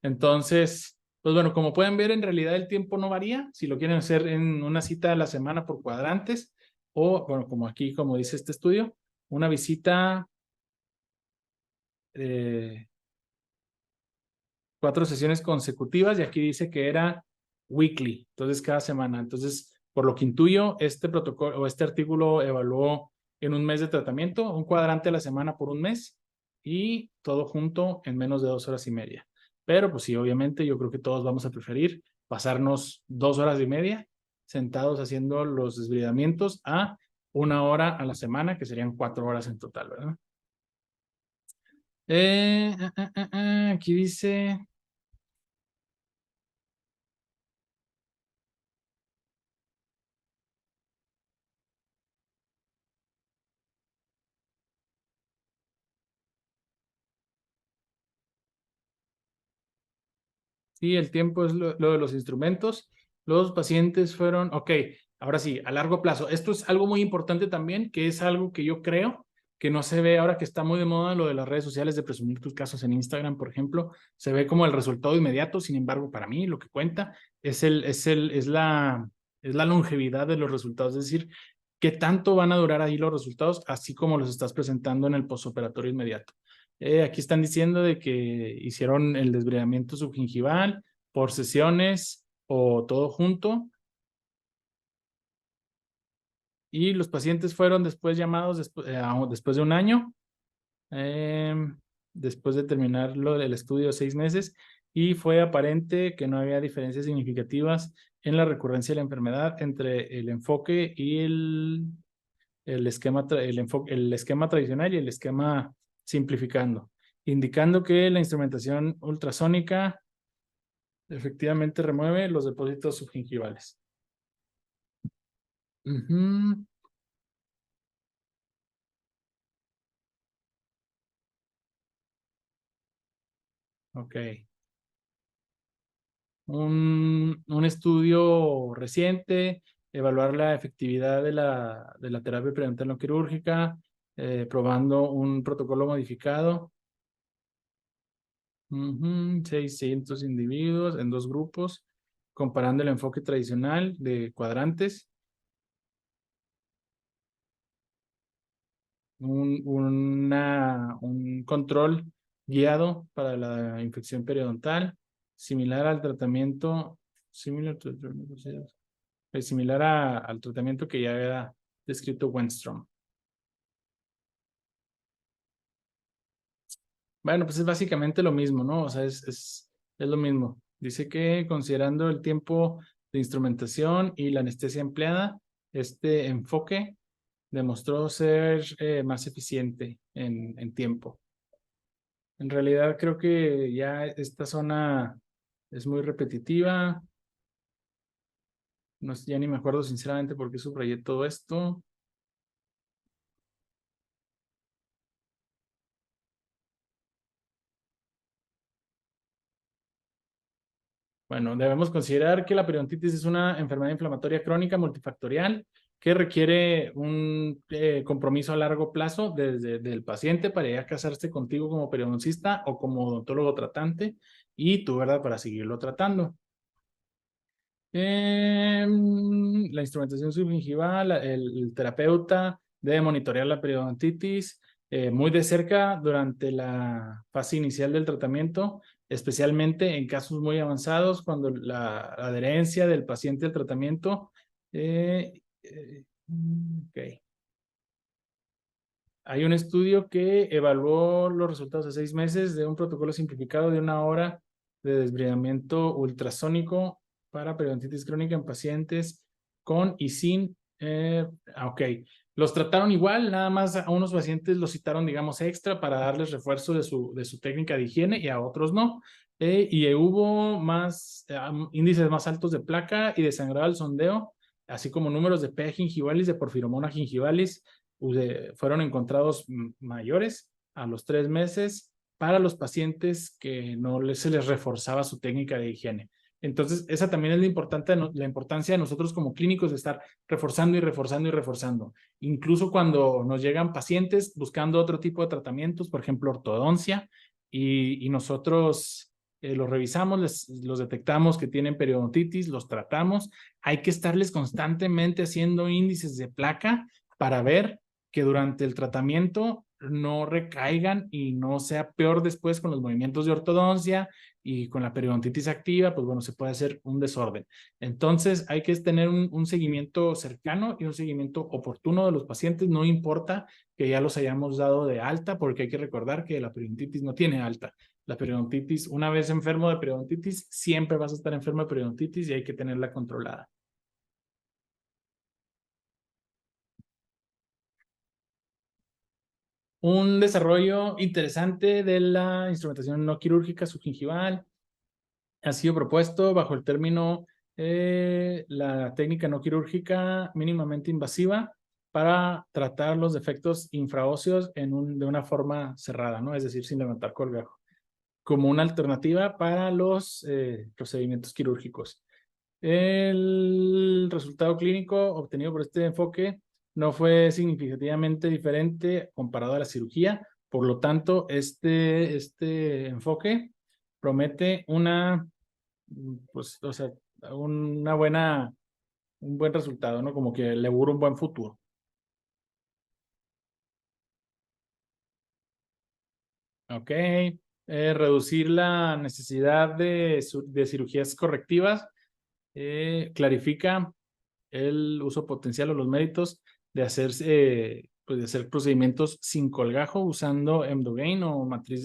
Entonces, pues bueno, como pueden ver, en realidad el tiempo no varía. Si lo quieren hacer en una cita a la semana por cuadrantes o, bueno, como aquí, como dice este estudio, una visita 4 sesiones consecutivas y aquí dice que era weekly, entonces cada semana. Entonces, por lo que intuyo, este protocolo o este artículo evaluó en un mes de tratamiento, un cuadrante a la semana por un mes y todo junto en menos de 2 horas y media. Pero pues sí, obviamente yo creo que todos vamos a preferir pasarnos 2 horas y media sentados haciendo los desbridamientos a 1 hora a la semana, que serían 4 horas en total, ¿verdad? Aquí dice, sí, el tiempo es lo de los instrumentos. Los pacientes fueron, ok, ahora sí, a largo plazo. Esto es algo muy importante también, que es algo que yo creo que no se ve ahora que está muy de moda lo de las redes sociales de presumir tus casos en Instagram, por ejemplo. Se ve como el resultado inmediato, sin embargo, para mí lo que cuenta es la longevidad de los resultados, es decir, qué tanto van a durar ahí los resultados, así como los estás presentando en el postoperatorio inmediato. Aquí están diciendo de que hicieron el desbridamiento subgingival por sesiones o todo junto y los pacientes fueron después llamados después de un año, eh, después de terminar el estudio de 6 meses y fue aparente que no había diferencias significativas en la recurrencia de la enfermedad entre el enfoque y el esquema tradicional y el esquema simplificando, indicando que la instrumentación ultrasónica efectivamente remueve los depósitos subgingivales. Ujú. Ok. Un estudio reciente, evaluar la efectividad de la terapia periodontal no quirúrgica, probando un protocolo modificado. 600 individuos en dos grupos, comparando el enfoque tradicional de cuadrantes, un control guiado para la infección periodontal, similar al tratamiento, similar al tratamiento que ya había descrito Wenstrom. Bueno, pues es básicamente lo mismo, ¿no? O sea, es lo mismo. Dice que considerando el tiempo de instrumentación y la anestesia empleada, este enfoque demostró ser más eficiente en tiempo. En realidad creo que ya esta zona es muy repetitiva. No, ya ni me acuerdo sinceramente por qué subrayé todo esto. Bueno, debemos considerar que la periodontitis es una enfermedad inflamatoria crónica multifactorial que requiere un compromiso a largo plazo desde el paciente para ya casarse contigo como periodoncista o como odontólogo tratante y tú, ¿verdad?, para seguirlo tratando. La instrumentación subgingival, el terapeuta debe monitorear la periodontitis muy de cerca durante la fase inicial del tratamiento, especialmente en casos muy avanzados, cuando la adherencia del paciente al tratamiento. Ok. Hay un estudio que evaluó los resultados de 6 meses de un protocolo simplificado de 1 hora de desbridamiento ultrasónico para periodontitis crónica en pacientes con y sin. Ok, los trataron igual, nada más a unos pacientes los citaron, digamos, extra para darles refuerzo de su técnica de higiene y a otros no. Y hubo más índices más altos de placa y de sangrado al sondeo, así como números de P. gingivalis, de Porphyromonas gingivalis fueron encontrados mayores a los 3 meses para los pacientes que no se les reforzaba su técnica de higiene. Entonces, esa también es la importancia de nosotros como clínicos de estar reforzando y reforzando y reforzando. Incluso cuando nos llegan pacientes buscando otro tipo de tratamientos, por ejemplo, ortodoncia, y nosotros los revisamos, los detectamos que tienen periodontitis, los tratamos, hay que estarles constantemente haciendo índices de placa para ver que durante el tratamiento no recaigan y no sea peor después con los movimientos de ortodoncia y con la periodontitis activa, pues bueno, se puede hacer un desorden. Entonces hay que tener un seguimiento cercano y un seguimiento oportuno de los pacientes, no importa que ya los hayamos dado de alta, porque hay que recordar que la periodontitis no tiene alta. La periodontitis, una vez enfermo de periodontitis, siempre vas a estar enfermo de periodontitis y hay que tenerla controlada. Un desarrollo interesante de la instrumentación no quirúrgica subgingival ha sido propuesto bajo el término la técnica no quirúrgica mínimamente invasiva para tratar los defectos infraóseos de una forma cerrada, ¿no? Es decir, sin levantar colgajo, como una alternativa para los procedimientos quirúrgicos. El resultado clínico obtenido por este enfoque no fue significativamente diferente comparado a la cirugía. Por lo tanto, este enfoque promete pues, o sea, una un buen resultado, ¿no? Como que le augura un buen futuro. Ok. Reducir la necesidad de cirugías correctivas. Clarifica el uso potencial o los méritos de pues de hacer procedimientos sin colgajo usando Emdogain o matriz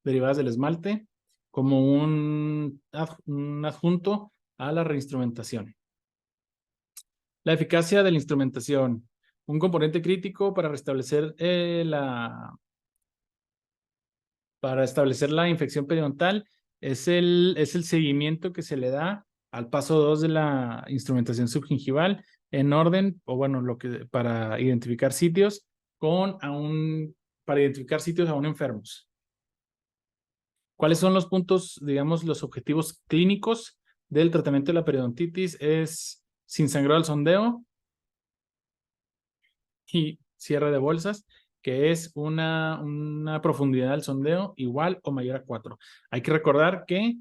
derivadas del esmalte como un adjunto a la reinstrumentación. La eficacia de la instrumentación. Un componente crítico para establecer la infección periodontal es el seguimiento que se le da al paso 2 de la instrumentación subgingival en orden, o bueno, para identificar sitios para identificar sitios aún enfermos. ¿Cuáles son los puntos, digamos, los objetivos clínicos del tratamiento de la periodontitis? Es sin sangrado al sondeo y cierre de bolsas, que es una profundidad del sondeo igual o mayor a 4. Hay que recordar que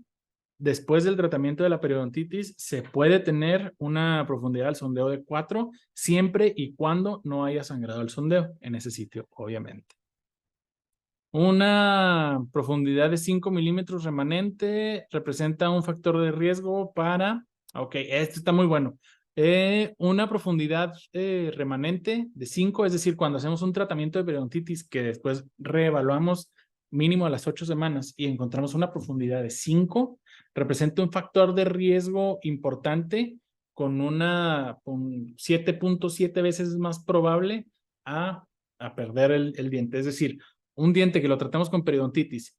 después del tratamiento de la periodontitis se puede tener una profundidad del sondeo de 4 siempre y cuando no haya sangrado el sondeo en ese sitio, obviamente. Una profundidad de 5 milímetros remanente representa un factor de riesgo para, ok, este está muy bueno. Una profundidad remanente de 5, es decir, cuando hacemos un tratamiento de periodontitis que después reevaluamos mínimo a las 8 semanas y encontramos una profundidad de 5, representa un factor de riesgo importante con 7.7 veces más probable a perder el diente. Es decir, un diente que lo tratamos con periodontitis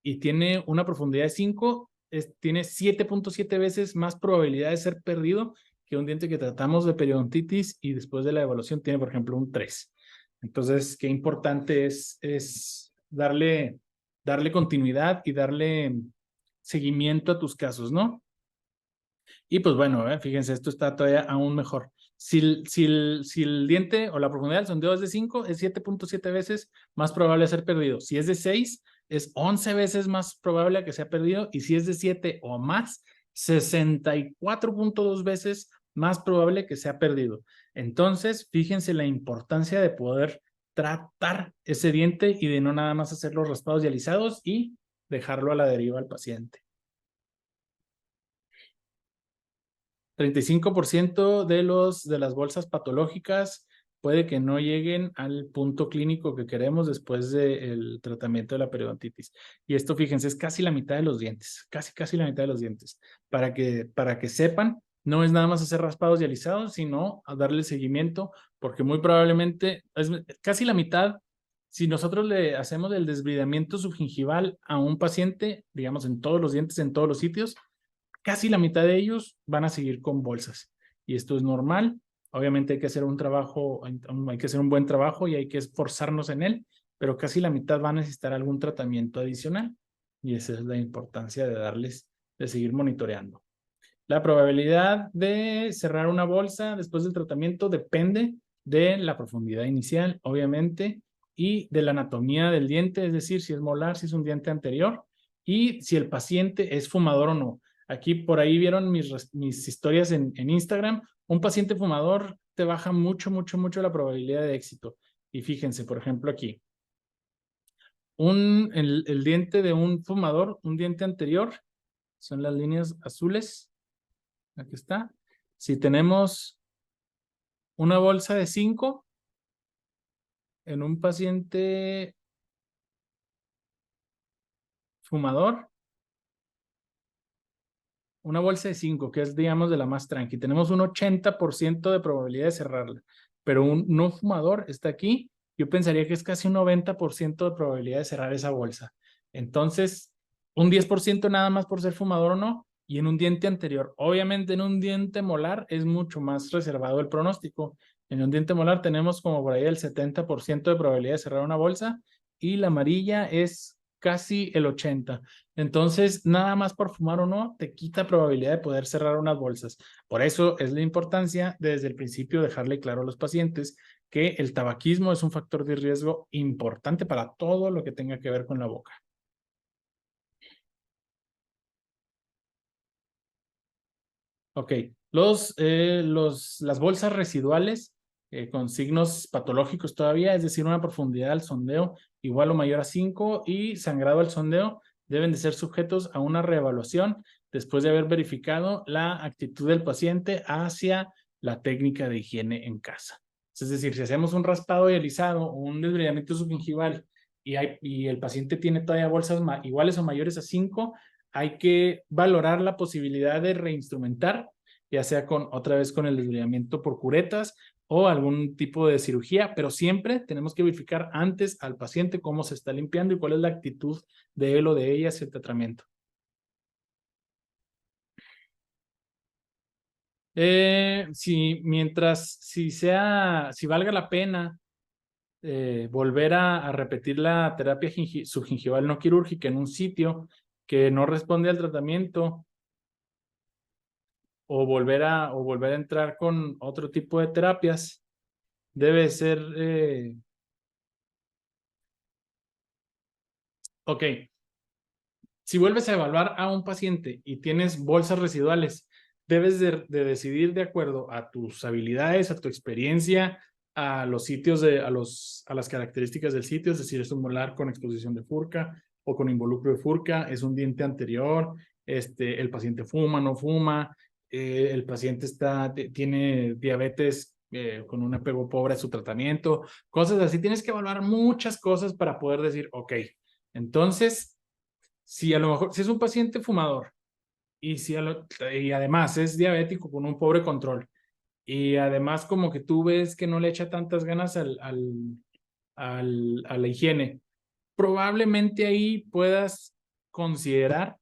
y tiene una profundidad de 5, tiene 7.7 veces más probabilidad de ser perdido que un diente que tratamos de periodontitis y después de la evaluación tiene, por ejemplo, un 3. Entonces, qué importante es darle continuidad y darle seguimiento a tus casos, ¿no? Y pues bueno, fíjense, esto está todavía aún mejor. Si el diente o la profundidad del sondeo es de 5, es 7.7 veces más probable de ser perdido. Si es de 6, es 11 veces más probable que sea perdido. Y si es de 7 o más, 64.2 veces más probable que sea perdido. Entonces, fíjense la importancia de poder tratar ese diente y de no nada más hacer los raspados y alisados y dejarlo a la deriva al paciente. 35% de las bolsas patológicas puede que no lleguen al punto clínico que queremos después del tratamiento de la periodontitis. Y esto, fíjense, es casi la mitad de los dientes, casi la mitad de los dientes. Para que sepan, no es nada más hacer raspados y alisados, sino a darle seguimiento, porque muy probablemente es casi la mitad. Si nosotros le hacemos el desbridamiento subgingival a un paciente, digamos, en todos los dientes, en todos los sitios, casi la mitad de ellos van a seguir con bolsas. Y esto es normal. Obviamente hay que hacer hay que hacer un buen trabajo y hay que esforzarnos en él, pero casi la mitad van a necesitar algún tratamiento adicional. Y esa es la importancia de seguir monitoreando. La probabilidad de cerrar una bolsa después del tratamiento depende de la profundidad inicial, obviamente, y de la anatomía del diente, es decir, si es molar, si es un diente anterior, y si el paciente es fumador o no. Aquí por ahí vieron mis historias en Instagram. Un paciente fumador te baja mucho la probabilidad de éxito. Y fíjense, por ejemplo, aquí. El diente de un fumador, un diente anterior, son las líneas azules. Aquí está. Si tenemos una bolsa de 5 en un paciente fumador, una bolsa de 5, que es, digamos, de la más tranqui. Tenemos un 80% de probabilidad de cerrarla, pero un no fumador está aquí. Yo pensaría que es casi un 90% de probabilidad de cerrar esa bolsa. Entonces, un 10% nada más por ser fumador o no, y en un diente anterior. Obviamente, en un diente molar es mucho más reservado el pronóstico. En un diente molar tenemos como por ahí el 70% de probabilidad de cerrar una bolsa y la amarilla es casi el 80%. Entonces, nada más por fumar o no, te quita probabilidad de poder cerrar unas bolsas. Por eso es la importancia de desde el principio dejarle claro a los pacientes que el tabaquismo es un factor de riesgo importante para todo lo que tenga que ver con la boca. Ok, las bolsas residuales con signos patológicos todavía, es decir, una profundidad al sondeo igual o mayor a 5 y sangrado al sondeo, deben de ser sujetos a una reevaluación después de haber verificado la actitud del paciente hacia la técnica de higiene en casa. Es decir, si hacemos un raspado y alisado o un desbridamiento subgingival y el paciente tiene todavía bolsas iguales o mayores a 5, hay que valorar la posibilidad de reinstrumentar, ya sea otra vez con el desbridamiento por curetas o algún tipo de cirugía, pero siempre tenemos que verificar antes al paciente cómo se está limpiando y cuál es la actitud de él o de ella hacia el tratamiento. Si valga la pena volver a repetir la terapia subgingival no quirúrgica en un sitio que no responde al tratamiento, o volver a entrar con otro tipo de terapias, debe ser, ok, si vuelves a evaluar a un paciente y tienes bolsas residuales, debes de decidir de acuerdo a tus habilidades, a tu experiencia, a los sitios, a las características del sitio, es decir, es un molar con exposición de furca o con involucro de furca, es un diente anterior, el paciente fuma, no fuma, el paciente tiene diabetes con un apego pobre a su tratamiento, cosas así. Tienes que evaluar muchas cosas para poder decir, ok, entonces si a lo mejor, si es un paciente fumador y además es diabético con un pobre control y además como que tú ves que no le echa tantas ganas a la higiene, probablemente ahí puedas considerar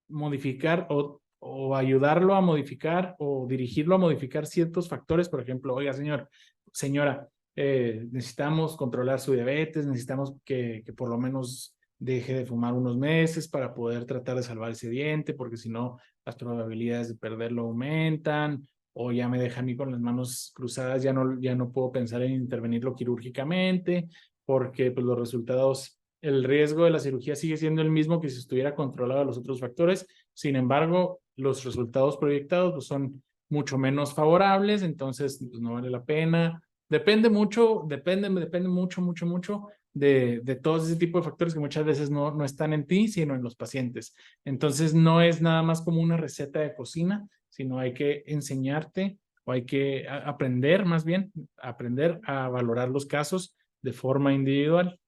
modificar o ayudarlo a modificar o dirigirlo a modificar ciertos factores. Por ejemplo, oiga, señora, necesitamos controlar su diabetes, necesitamos que por lo menos deje de fumar unos meses para poder tratar de salvar ese diente, porque si no, las probabilidades de perderlo aumentan, o ya me deja a mí con las manos cruzadas, ya no puedo pensar en intervenirlo quirúrgicamente, porque pues, los resultados, el riesgo de la cirugía sigue siendo el mismo que si estuviera controlado los otros factores. Sin embargo, los resultados proyectados pues, son mucho menos favorables, entonces pues, no vale la pena. Depende mucho, depende mucho de todo ese tipo de factores que muchas veces no están en ti, sino en los pacientes. Entonces, no es nada más como una receta de cocina, sino hay que enseñarte o hay que aprender, más bien, aprender a valorar los casos de forma individual.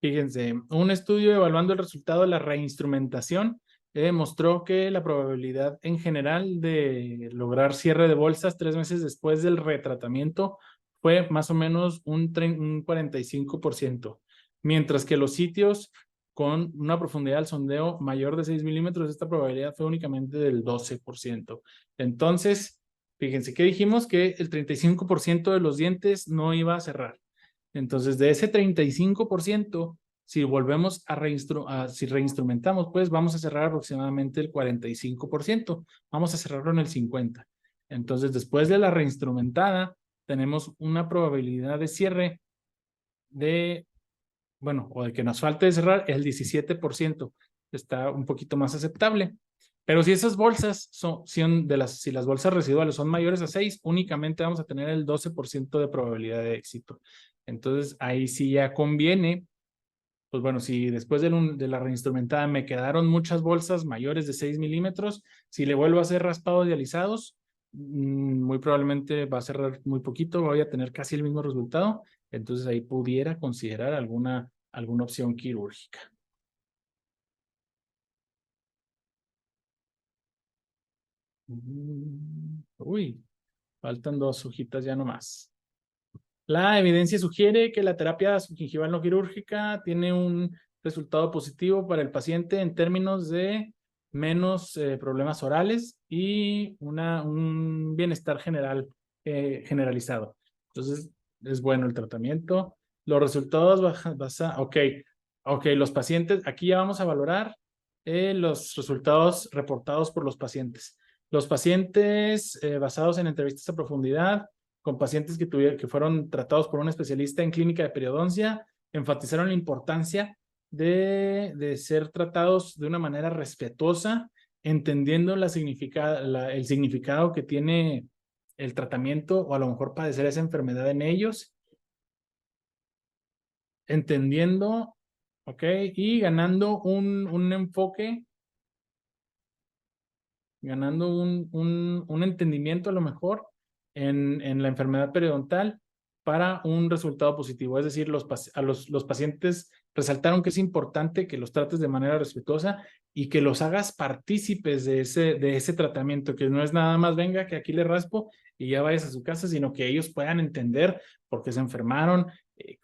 Fíjense, un estudio evaluando el resultado de la reinstrumentación demostró que la probabilidad en general de lograr cierre de bolsas 3 meses después del retratamiento fue más o menos un 45%, mientras que los sitios con una profundidad del sondeo mayor de 6 milímetros, esta probabilidad fue únicamente del 12%. Entonces, fíjense que dijimos que el 35% de los dientes no iba a cerrar. Entonces, de ese 35%, si volvemos si reinstrumentamos, pues vamos a cerrar aproximadamente el 45%. Vamos a cerrarlo en el 50%. Entonces, después de la reinstrumentada, tenemos una probabilidad de cierre bueno, o de que nos falte de cerrar el 17%. Está un poquito más aceptable. Pero si esas bolsas si las bolsas residuales son mayores a 6, únicamente vamos a tener el 12% de probabilidad de éxito. Entonces, ahí sí ya conviene, pues bueno, si después de la reinstrumentada me quedaron muchas bolsas mayores de 6 milímetros, si le vuelvo a hacer raspados dializados, muy probablemente va a cerrar muy poquito, voy a tener casi el mismo resultado. Entonces ahí pudiera considerar alguna opción quirúrgica. Uy, faltan 2 hojitas ya nomás. La evidencia sugiere que la terapia subgingival no quirúrgica tiene un resultado positivo para el paciente en términos de menos problemas orales y un bienestar generalizado. Entonces, es bueno el tratamiento. Los resultados ok, los pacientes, aquí ya vamos a valorar los resultados reportados por los pacientes. Los pacientes basados en entrevistas a profundidad con pacientes que fueron tratados por un especialista en clínica de periodoncia, enfatizaron la importancia de ser tratados de una manera respetuosa, entendiendo el significado que tiene el tratamiento o a lo mejor padecer esa enfermedad en ellos, entendiendo, ok, y ganando un enfoque, ganando un entendimiento a lo mejor en la enfermedad periodontal para un resultado positivo. Es decir, los pacientes resaltaron que es importante que los trates de manera respetuosa y que los hagas partícipes de ese tratamiento, que no es nada más venga, que aquí le raspo y ya vayas a su casa, sino que ellos puedan entender por qué se enfermaron,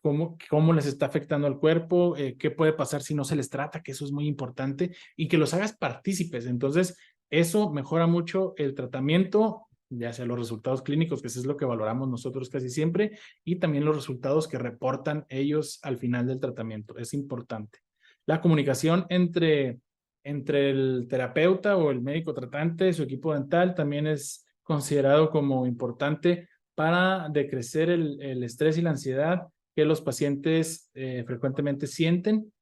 cómo les está afectando al cuerpo, qué puede pasar si no se les trata, que eso es muy importante, y que los hagas partícipes. Entonces, eso mejora mucho el tratamiento ya sea los resultados clínicos, que eso es lo que valoramos nosotros casi siempre, y también los resultados que reportan ellos al final del tratamiento. Es importante. La comunicación entre el terapeuta o el médico tratante, su equipo dental, también es considerado como importante para decrecer el estrés y la ansiedad que los pacientes frecuentemente sienten,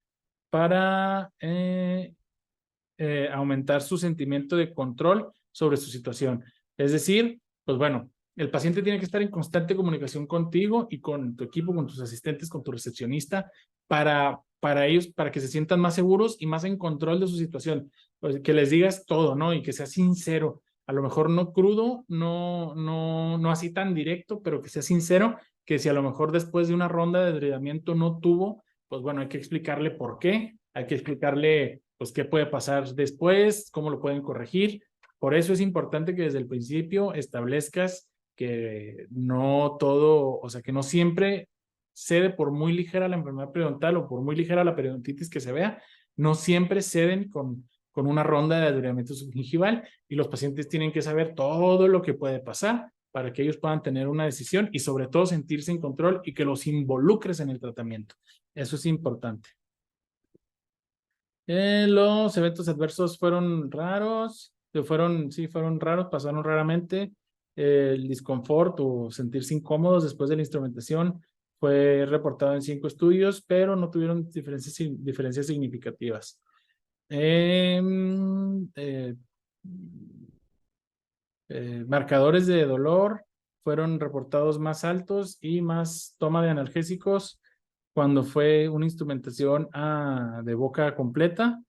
para aumentar su sentimiento de control sobre su situación. Es decir, pues bueno, el paciente tiene que estar en constante comunicación contigo y con tu equipo, con tus asistentes, con tu recepcionista, para ellos, para que se sientan más seguros y más en control de su situación. Pues que les digas todo, ¿no? Y que sea sincero. A lo mejor no crudo, no así tan directo, pero que sea sincero, que si a lo mejor después de una ronda de entrenamiento no tuvo, pues bueno, hay que explicarle por qué, hay que explicarle pues qué puede pasar después, cómo lo pueden corregir. Por eso es importante que desde el principio establezcas que no todo, o sea, que no siempre cede por muy ligera la enfermedad periodontal o por muy ligera la periodontitis que se vea, no siempre ceden con una ronda de adherimiento subgingival y los pacientes tienen que saber todo lo que puede pasar para que ellos puedan tener una decisión y sobre todo sentirse en control y que los involucres en el tratamiento. Eso es importante. Los eventos adversos fueron raros, sí, fueron raros, pasaron raramente. El disconfort o sentirse incómodos después de la instrumentación fue reportado en 5 estudios, pero no tuvieron diferencias significativas. Marcadores de dolor fueron reportados más altos y más toma de analgésicos cuando fue una instrumentación de boca completa.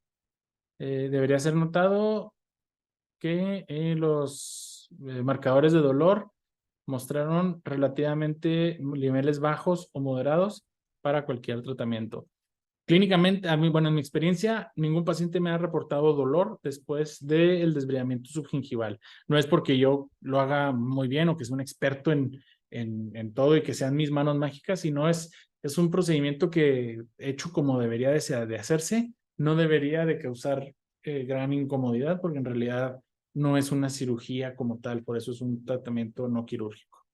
Debería ser notado que los marcadores de dolor mostraron relativamente niveles bajos o moderados para cualquier tratamiento. Clínicamente, bueno, en mi experiencia, ningún paciente me ha reportado dolor después del desbridamiento subgingival. No es porque yo lo haga muy bien o que sea un experto en todo y que sean mis manos mágicas, sino es un procedimiento que hecho como debería de hacerse, no debería de causar gran incomodidad porque en realidad no es una cirugía como tal, por eso es un tratamiento no quirúrgico.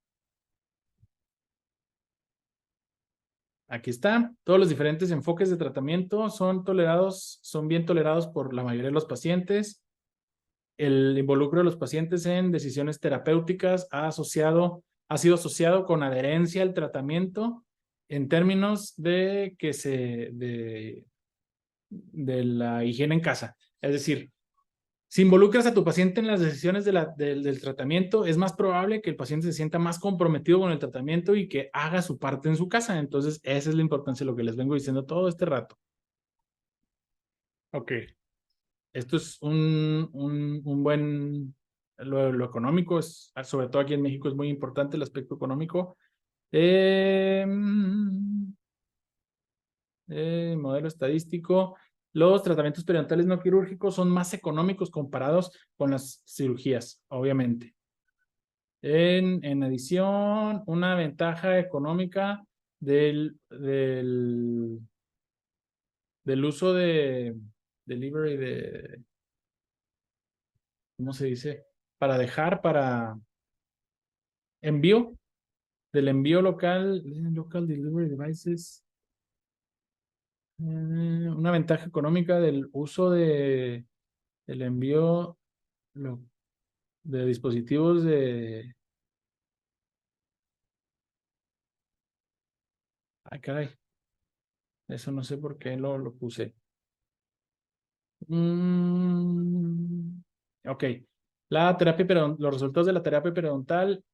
Aquí está. Todos los diferentes enfoques de tratamiento son bien tolerados por la mayoría de los pacientes. El involucro de los pacientes en decisiones terapéuticas ha sido asociado con adherencia al tratamiento en términos de la higiene en casa. Es decir, si involucras a tu paciente en las decisiones del tratamiento, es más probable que el paciente se sienta más comprometido con el tratamiento y que haga su parte en su casa. Entonces, esa es la importancia de lo que les vengo diciendo todo este rato. Ok. Esto es un buen... Lo económico es, sobre todo aquí en México, es muy importante el aspecto económico. Modelo estadístico. Los tratamientos periodontales no quirúrgicos son más económicos comparados con las cirugías, obviamente. En adición, una ventaja económica del uso de delivery ¿cómo se dice? Para envío, del envío local delivery devices. Una ventaja económica del uso del envío de dispositivos Ay, caray, eso no sé por qué lo puse. Ok. Los resultados de la terapia periodontal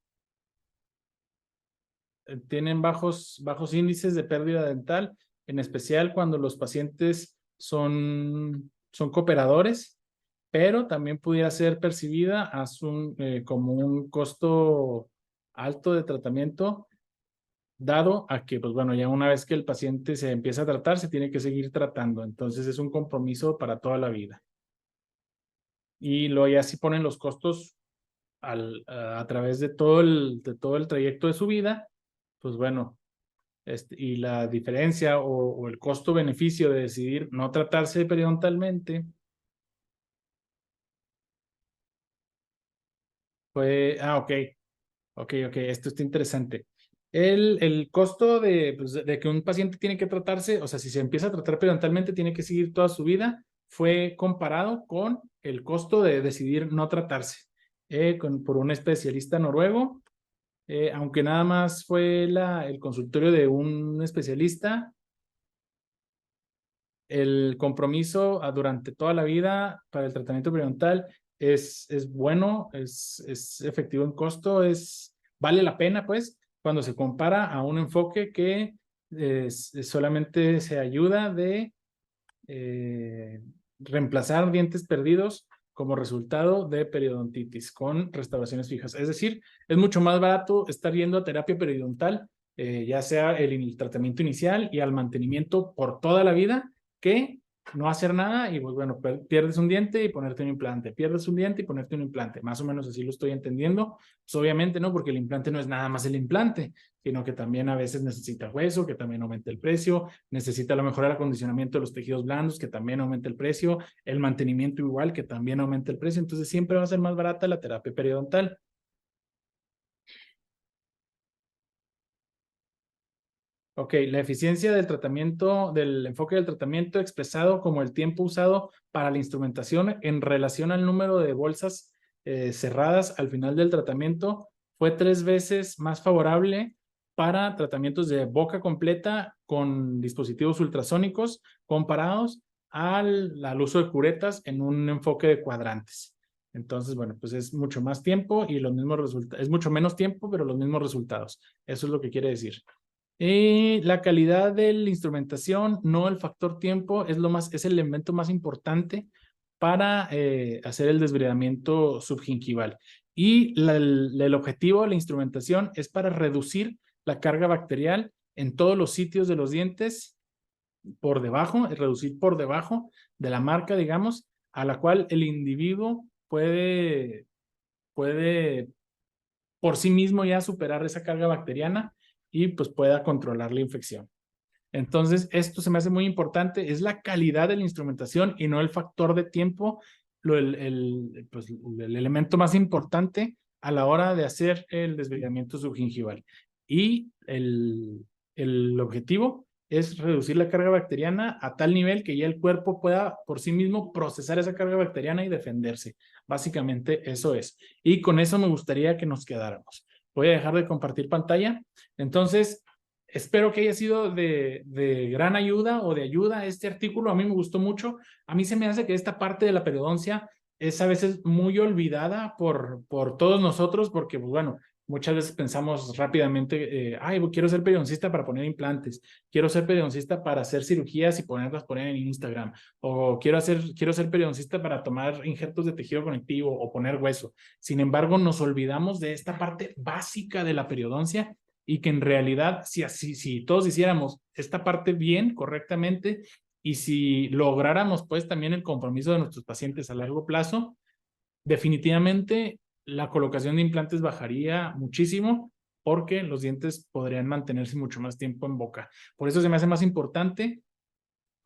tienen bajos índices de pérdida dental, en especial cuando los pacientes son cooperadores, pero también pudiera ser percibida como un costo alto de tratamiento, dado a que, pues bueno, ya una vez que el paciente se empieza a tratar, se tiene que seguir tratando. Entonces es un compromiso para toda la vida. Y luego ya si ponen los costos a través de todo el trayecto de su vida, pues bueno, y la diferencia o el costo-beneficio de decidir no tratarse periodontalmente Ok. Ok, esto está interesante. El costo pues, de que un paciente tiene que tratarse, o sea, si se empieza a tratar periodontalmente, tiene que seguir toda su vida, fue comparado con el costo de decidir no tratarse por un especialista noruego. Aunque nada más fue el consultorio de un especialista, el compromiso durante toda la vida para el tratamiento periodontal es bueno, es efectivo en costo, vale la pena, pues, cuando se compara a un enfoque que solamente se ayuda de reemplazar dientes perdidos como resultado de periodontitis con restauraciones fijas. Es decir, es mucho más barato estar yendo a terapia periodontal, ya sea el tratamiento inicial y al mantenimiento por toda la vida, que no hacer nada y pues bueno, pierdes un diente y ponerte un implante, pierdes un diente y ponerte un implante. Más o menos así lo estoy entendiendo. Pues obviamente no, porque el implante no es nada más el implante, sino que también a veces necesita hueso, que también aumenta el precio, necesita a lo mejor el acondicionamiento de los tejidos blandos, que también aumenta el precio, el mantenimiento igual, que también aumenta el precio. Entonces siempre va a ser más barata la terapia periodontal. Ok, la eficiencia del tratamiento, del enfoque del tratamiento expresado como el tiempo usado para la instrumentación en relación al número de bolsas cerradas al final del tratamiento fue 3 veces más favorable para tratamientos de boca completa con dispositivos ultrasónicos comparados al uso de curetas en un enfoque de cuadrantes. Entonces, bueno, pues es mucho más tiempo y los mismos resultados, es mucho menos tiempo, pero los mismos resultados. Eso es lo que quiere decir. La calidad de la instrumentación, no el factor tiempo, es el elemento más importante para hacer el desbridamiento subgingival. Y el objetivo de la instrumentación es para reducir la carga bacterial en todos los sitios de los dientes por debajo, reducir por debajo de la marca, digamos, a la cual el individuo puede por sí mismo ya superar esa carga bacteriana y pues pueda controlar la infección. Entonces, esto se me hace muy importante, es la calidad de la instrumentación y no el factor de tiempo, pues, el elemento más importante a la hora de hacer el desbrillamiento subgingival. Y el objetivo es reducir la carga bacteriana a tal nivel que ya el cuerpo pueda por sí mismo procesar esa carga bacteriana y defenderse. Básicamente eso es. Y con eso me gustaría que nos quedáramos. Voy a dejar de compartir pantalla. Entonces, espero que haya sido de gran ayuda o de ayuda este artículo. A mí me gustó mucho. A mí se me hace que esta parte de la periodoncia es a veces muy olvidada por todos nosotros porque, pues, bueno, muchas veces pensamos rápidamente, ay, quiero ser periodoncista para poner implantes, quiero ser periodoncista para hacer cirugías y poner en Instagram, o quiero ser periodoncista para tomar injertos de tejido conectivo o poner hueso. Sin embargo, nos olvidamos de esta parte básica de la periodoncia y que en realidad, si todos hiciéramos esta parte bien, correctamente, y si lográramos pues también el compromiso de nuestros pacientes a largo plazo, definitivamente la colocación de implantes bajaría muchísimo porque los dientes podrían mantenerse mucho más tiempo en boca. Por eso se me hace más importante,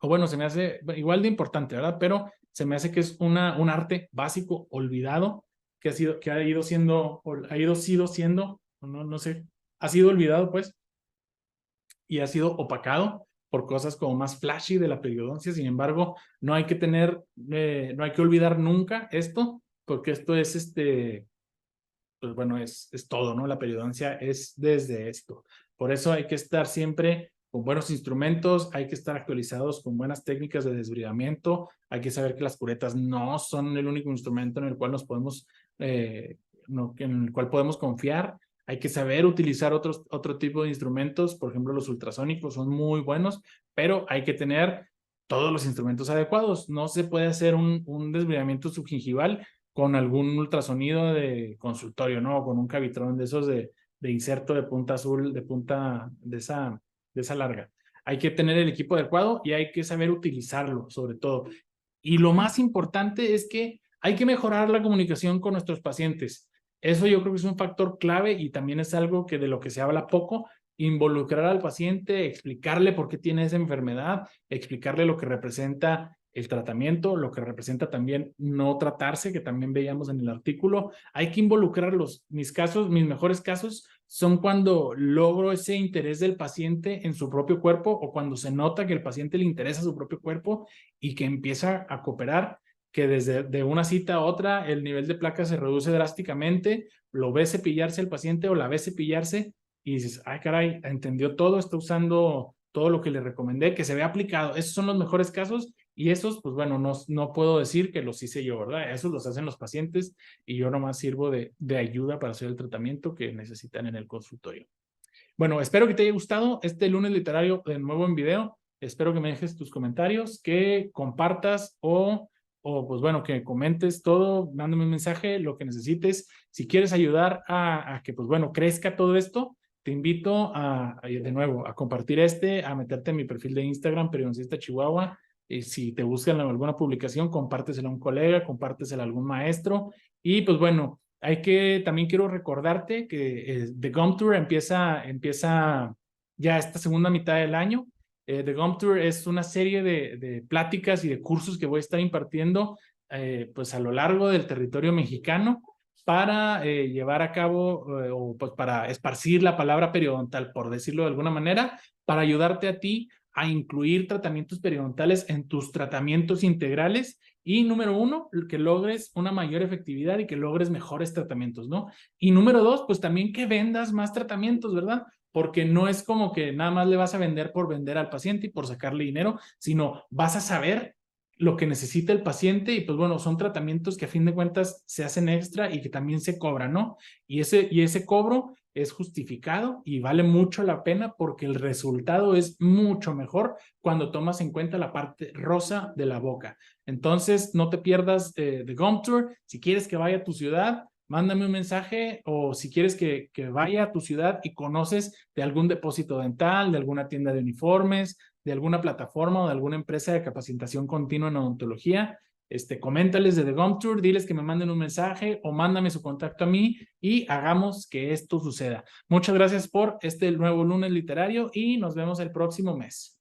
o bueno, se me hace igual de importante, ¿verdad? Pero se me hace que es un arte básico olvidado que ha ido siendo, no sé, ha sido olvidado pues y ha sido opacado por cosas como más flashy de la periodoncia. Sin embargo, no hay que olvidar nunca esto, porque esto es pues bueno, es todo, ¿no? La periodoncia es desde esto. Por eso hay que estar siempre con buenos instrumentos, hay que estar actualizados con buenas técnicas de desbridamiento, hay que saber que las curetas no son el único instrumento en el cual en el cual podemos confiar. Hay que saber utilizar otro tipo de instrumentos, por ejemplo, los ultrasónicos son muy buenos, pero hay que tener todos los instrumentos adecuados. No se puede hacer un desbridamiento subgingival con algún ultrasonido de consultorio, ¿no? O con un cavitrón de esos de inserto de punta azul, de esa larga. Hay que tener el equipo adecuado y hay que saber utilizarlo, sobre todo. Y lo más importante es que hay que mejorar la comunicación con nuestros pacientes. Eso yo creo que es un factor clave y también es algo que de lo que se habla poco. Involucrar al paciente, explicarle por qué tiene esa enfermedad, explicarle lo que representa el tratamiento, lo que representa también no tratarse, que también veíamos en el artículo. Hay que involucrarlos. Mis mejores casos son cuando logro ese interés del paciente en su propio cuerpo o cuando se nota que el paciente le interesa su propio cuerpo y que empieza a cooperar, que desde de una cita a otra el nivel de placa se reduce drásticamente, lo ves cepillarse el paciente o la ves cepillarse y dices, ay caray, entendió todo, está usando todo lo que le recomendé, que se ve aplicado. Esos son los mejores casos y esos, pues bueno, no puedo decir que los hice yo, ¿verdad? Esos los hacen los pacientes y yo nomás sirvo de ayuda para hacer el tratamiento que necesitan en el consultorio. Bueno, espero que te haya gustado este lunes literario de nuevo en video. Espero que me dejes tus comentarios, que compartas o pues bueno, que comentes todo, mándame un mensaje, lo que necesites. Si quieres ayudar a que pues bueno, crezca todo esto, te invito de nuevo, a compartir a meterte en mi perfil de Instagram, Periodoncista Chihuahua. Y si te buscan alguna publicación, compártesela a un colega, compártesela a algún maestro. Y pues bueno, también quiero recordarte que The Gum Tour empieza ya esta segunda mitad del año. The Gum Tour es una serie de pláticas y de cursos que voy a estar impartiendo pues a lo largo del territorio mexicano para llevar a cabo o pues para esparcir la palabra periodontal, por decirlo de alguna manera, para ayudarte a ti a incluir tratamientos periodontales en tus tratamientos integrales y número 1, que logres una mayor efectividad y que logres mejores tratamientos, ¿no? Y número 2, pues también que vendas más tratamientos, ¿verdad? Porque no es como que nada más le vas a vender por vender al paciente y por sacarle dinero, sino vas a saber lo que necesita el paciente y pues bueno, son tratamientos que a fin de cuentas se hacen extra y que también se cobran, ¿no? Y ese cobro es justificado y vale mucho la pena porque el resultado es mucho mejor cuando tomas en cuenta la parte rosa de la boca. Entonces, no te pierdas The Gum Tour. Si quieres que vaya a tu ciudad, mándame un mensaje o si quieres que vaya a tu ciudad y conoces de algún depósito dental, de alguna tienda de uniformes, de alguna plataforma o de alguna empresa de capacitación continua en odontología, coméntales de The Gum Tour, diles que me manden un mensaje o mándame su contacto a mí y hagamos que esto suceda. Muchas gracias por este nuevo lunes literario y nos vemos el próximo mes.